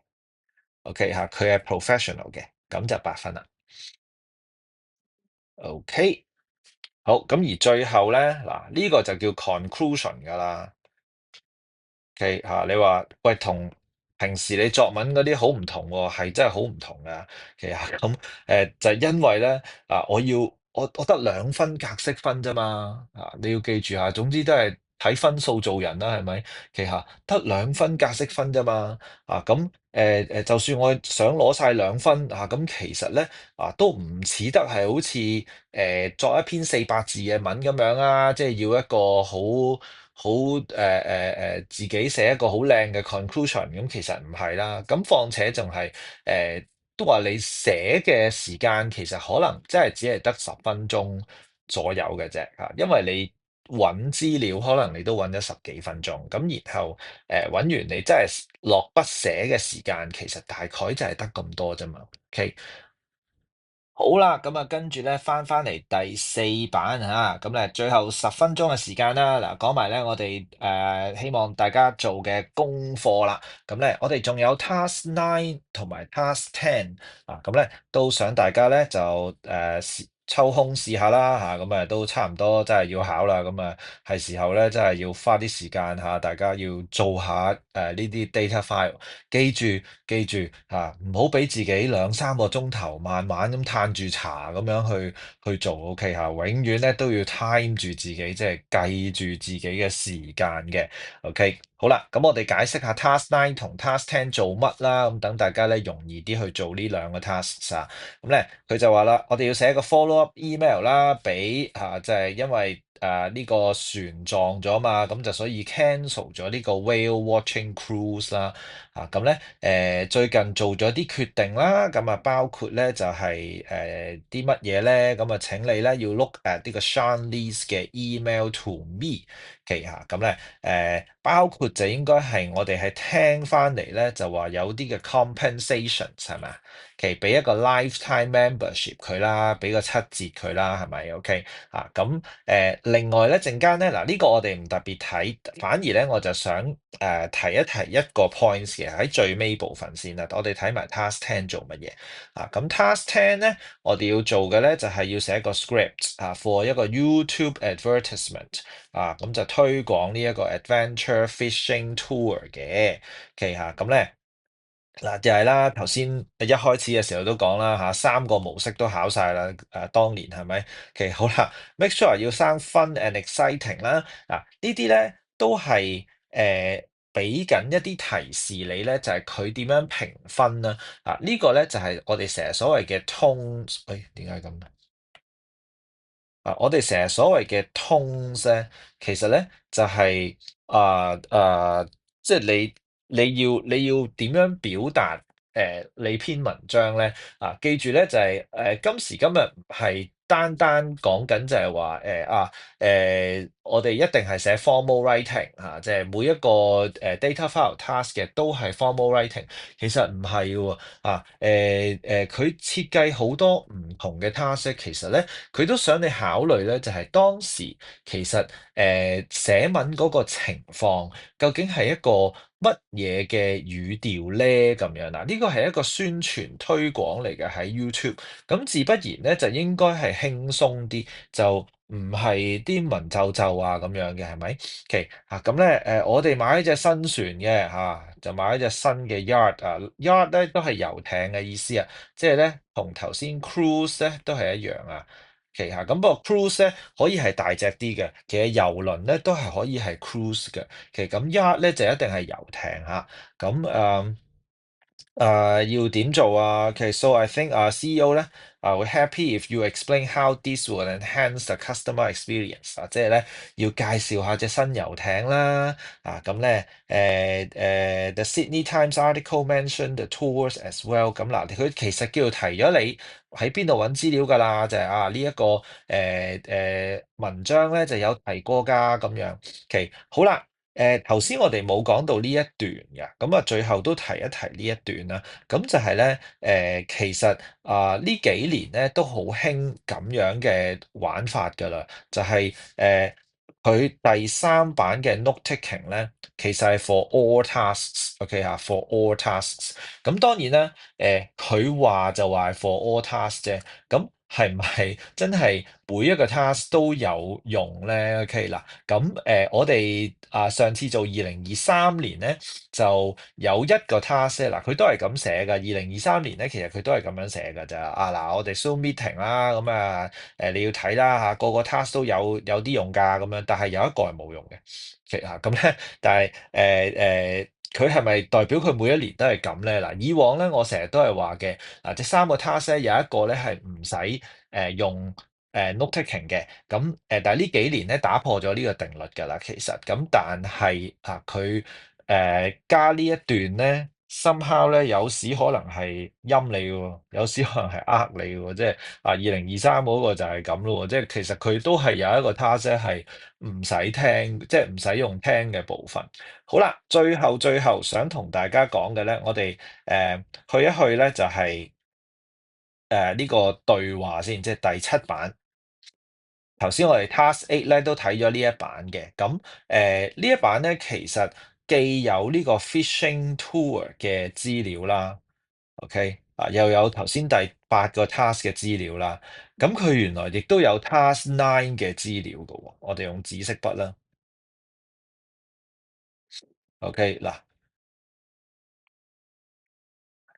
，OK 佢係 professional 嘅，咁就8分啦。OK，好，咁而最後咧嗱呢個就叫 conclusion 㗎啦。OK 你話喂同平時你作文嗰啲好唔同喎，係真係好唔同㗎。其實咁就係因為咧我得2分格式分啫嘛，你要記住總之都係睇分數做人啦，係咪？其實得2分格式分啫嘛，咁就算我想攞晒2分咁其實咧都唔似得係好似作一篇400字嘅文咁樣啊，即係要一個好自己寫一個好靚嘅 conclusion，咁其實唔係啦，咁況且仲係都話你寫嘅時間其實可能真係只係得10分鐘左右嘅啫因為你揾資料可能你都揾咗10幾分鐘，咁然後揾完你真係落筆寫嘅時間其實大概就係得咁多啫嘛，OK。好啦，咁跟住咧翻嚟第4版咁咧最後10分鐘嘅時間啦，嗱講埋咧我哋希望大家做嘅功課啦，咁咧我哋仲有 Task 9同埋 Task 10咁咧都想大家咧就抽空試下啦咁都差唔多真係要考啦，咁係時候咧真係要花啲時間大家要做下呢啲 data file，記住唔好俾自己2-3個鐘頭慢慢咁嘆住茶咁樣去做 OK 永遠咧都要 time 住自己，即係計住自己嘅時間嘅 OK。好啦，咁我哋解釋下 Task 9同 Task 10做乜啦，咁等大家咧容易啲去做呢2個 task 咁咧佢就話啦，我哋要寫一個 follow up email 啦，俾就係因為呢個船撞咗嘛，咁就所以 cancel 咗呢個 whale watching cruise 啦。咁咧最近做咗啲決定啦，咁包括咧就係啲乜嘢咧？咁請你咧要 look at 呢個 Sean Lee's 嘅 email to me 咁咧包括就應該係我哋係聽翻嚟咧，就話有啲嘅 compensations 係咪？俾一個 lifetime membership 佢啦，俾個7折佢啦，係咪？OK 咁另外咧陣間咧嗱呢個我哋唔特別睇，反而咧我就想提一提一個 points 嘅喺最尾部分先啦。我哋睇埋 task 10做乜嘢咁 task 10咧，我哋要做嘅咧就係要寫一個 script for 一個 YouTube advertisement咁就推廣呢一個 adventure fishing tour 嘅。OK 嚇，咁咧。嗱，就係啦，頭先一開始嘅時候都講啦嚇，三個模式都考晒啦，當年係咪？其實好啦，make sure 要生 fun and exciting 啦，嗱呢啲咧都係俾緊一啲提示你咧，就係佢點樣評分啦，呢個咧就係我哋成日所謂嘅 tones，點解咁咧？我哋成日所謂嘅 tones 咧，其實咧就係即係你要點樣表達你篇文章咧？記住咧就係今時今日唔係單單講緊就係話我哋一定係寫 formal writing 嚇，即係每一個data file task 嘅都係 formal writing，其實唔係喎。佢設計好多唔同嘅 task，其實咧佢都想你考慮咧，就係當時其實寫文嗰個情況究竟係一個乜嘢嘅語調咧？咁樣嗱，呢個係一個宣傳推廣嚟嘅喺 YouTube，咁自不然咧就應該係輕鬆啲，就唔係啲文縐縐咁樣嘅，係咪？OK 咁咧我哋買一隻新船嘅就買一隻新嘅 yard 咧都係遊艇嘅意思啊，即係咧同頭先 cruise 咧都係一樣啊。OK 咁不過 cruise 咧可以係大隻啲嘅，其實郵輪咧都係可以係 cruise 嘅。其實咁 yacht 咧就一定係遊艇嚇。咁要點做啊？Okay, so I think CEO 咧we're happy if you explain how this will enhance the customer experience 即係咧要介紹下隻新遊艇啦。咁咧The Sydney Times article mentioned the tours as well。咁嗱，佢其實叫做提咗你喺邊度揾資料㗎啦，就係呢一個文章咧就有提過㗎咁樣。OK，好啦。頭先我哋冇講到呢一段嘅，咁最後都提一提呢一段啦。咁就係咧，其實呢幾年咧都好興咁樣嘅玩法㗎啦，就係佢第三版嘅 note taking 咧，其實係 for all tasks，OK for all tasks。咁當然啦，佢話就話係 for all tasks 啫，咁係唔係真係每一個 task 都有用咧？OK 嗱，咁我哋上次做2023年咧，就有一個 task 咧，嗱佢都係咁寫㗎。2023年咧，其實佢都係咁樣寫㗎咋。嗱，我哋 Zoom meeting 啦，咁你要睇啦嚇，個個 task 都有啲用㗎咁樣，但係有一個係冇用嘅。咁咧，但係佢係咪代表佢每一年都係咁咧？嗱，以往咧我成日都係話嘅，即三個 task 咧有一個咧係唔使用note taking 嘅，咁但係呢幾年咧打破咗呢個定律㗎啦，其實咁但係佢加呢一段咧，somehow 咧有時可能係陰你喎，有時可能係呃你喎，即係2023嗰個就係咁咯喎，即係其實佢都係有一個 task 咧係唔使聽，即係唔使用聽嘅部分。好啦，最後想同大家講嘅咧，我哋去一去咧就係呢個對話先，即係第7版。頭先我哋 Task 8咧都睇咗呢一版嘅，咁呢一版咧其實既有呢個 fishing tour 嘅資料啦，OK 又有頭先第8個 task 嘅資料啦，咁佢原來亦都有 Task 9嘅資料㗎喎，我哋用紫色筆啦，OK 嗱。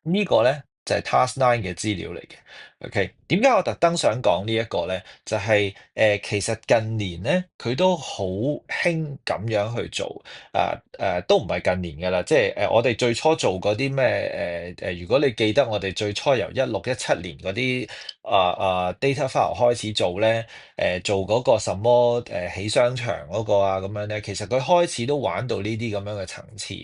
呢個咧就係 Task 9嘅資料嚟嘅，OK？點解我特登想講呢一個咧？就係其實近年咧佢都好興咁樣去做，都唔係近年㗎啦，即係我哋最初做嗰啲咩如果你記得我哋最初由16、17年嗰啲data file 開始做咧，做嗰個什麼起商場嗰個咁樣咧，其實佢開始都玩到呢啲咁樣嘅層次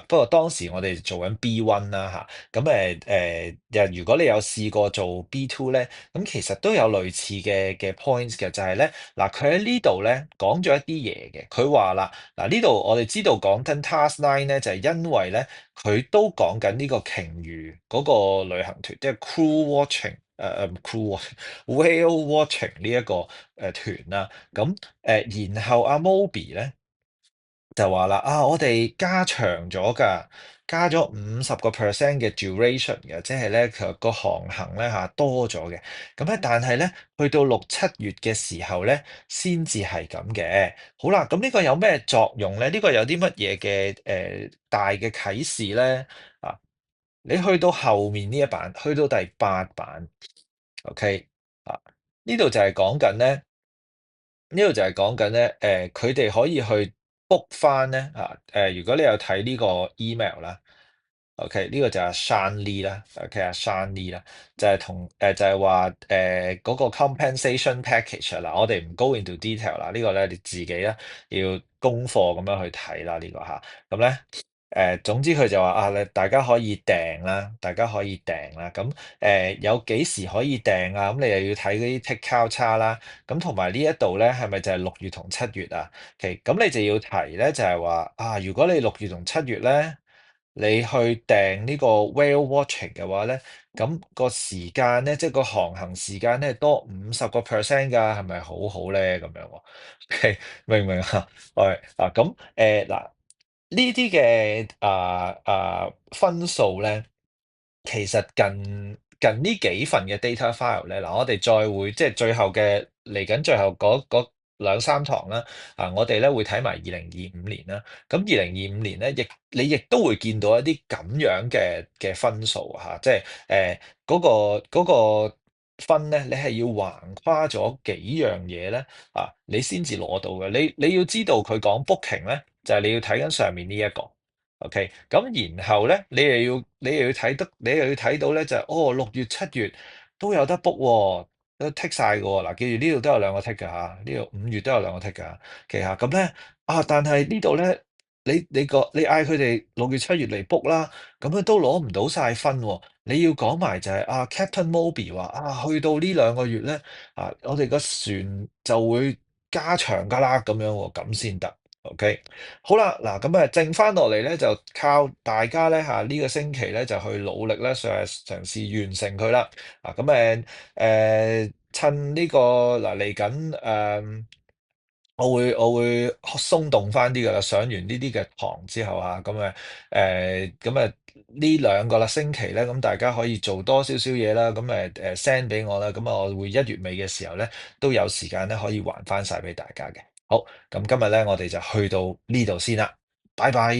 不過當時我哋做緊 B1 啦嚇。咁如果你有試過做 B2 咧，咁其實都有類似嘅 points 嘅，就係咧嗱，佢喺呢度咧講咗一啲嘢嘅。佢話啦，嗱呢度我哋知道講緊 Task 9咧，就係因為咧佢都講緊呢個鯨魚嗰個旅行團，即係 crew watching crew watching whale watching 呢一個團啦。咁然後阿 Moby 咧就話啦，我哋加長咗㗎。加咗50% 嘅 duration 嘅，即係咧佢個航行咧多咗嘅。咁咧，但係咧去到6、7月嘅時候咧，先至係咁嘅。好啦，咁呢個有咩作用咧？呢個有啲乜嘢嘅大嘅啟示咧？啊，你去到後面呢一版，去到第8版，OK 啊，呢度就係講緊咧。呢度就係講緊咧，佢哋可以去 book 翻咧如果你有睇呢個 email 啦，OK，呢個就係 Sean Lee 啦，OK 啊 Sean Lee 啦，就係就係話嗰個 compensation package 嗱，我哋唔 go into detail 啦，呢個咧你自己咧要功課咁樣去睇啦，呢個咁咧。總之佢就話你大家可以訂啦，大家可以訂啦。咁有幾時可以訂啊？咁你又要睇嗰啲 tick 交叉啦。咁同埋呢一度咧，係咪就係6月同7月啊？OK，咁你就要提咧，就係話如果你6月同7月咧，你去訂呢個 whale watching 嘅話咧，咁個時間咧，即係個航行時間咧多50%㗎，係咪好好咧？咁樣喎，OK，明唔明啊？喂，咁嗱。呢啲嘅分數咧，其實近呢幾份嘅 data file 咧，嗱我哋再會即係最後嘅嚟緊最後嗰2、3堂啦，我哋咧會睇埋2025年啦。咁2025年咧，你亦都會見到一啲咁樣嘅分數即係嗰個分咧，你係要橫跨咗幾樣嘢咧你先至攞到嘅。你要知道佢講 booking 咧。就係你要睇緊上面呢一個，OK，咁然後咧，你又要睇到咧，就係6月、7月都有得 book 喎，都剔晒㗎喎。嗱，記住呢度都有兩個 tick 㗎嚇，呢度5月都有兩個 tick 㗎。其實咁咧但係呢度咧，你嗌佢哋6月、7月嚟 book 啦，咁樣都攞唔到晒分喎。你要講埋就係Captain Moby 話去到呢2個月咧我哋個船就會加長㗎啦，咁樣喎，咁先得。OK，好啦，嗱咁剩翻落嚟咧，就靠大家咧呢個星期咧就去努力咧嘗試完成佢啦。咁趁呢個嗱嚟緊我會鬆動翻啲噶啦，上完呢啲嘅堂之後呢2個啦星期咧，咁大家可以做多少少嘢啦，咁send 俾我啦，咁我會1月尾嘅時候咧都有時間咧可以還翻晒俾大家嘅。好，咁今日咧我哋就去到呢度先啦，拜拜。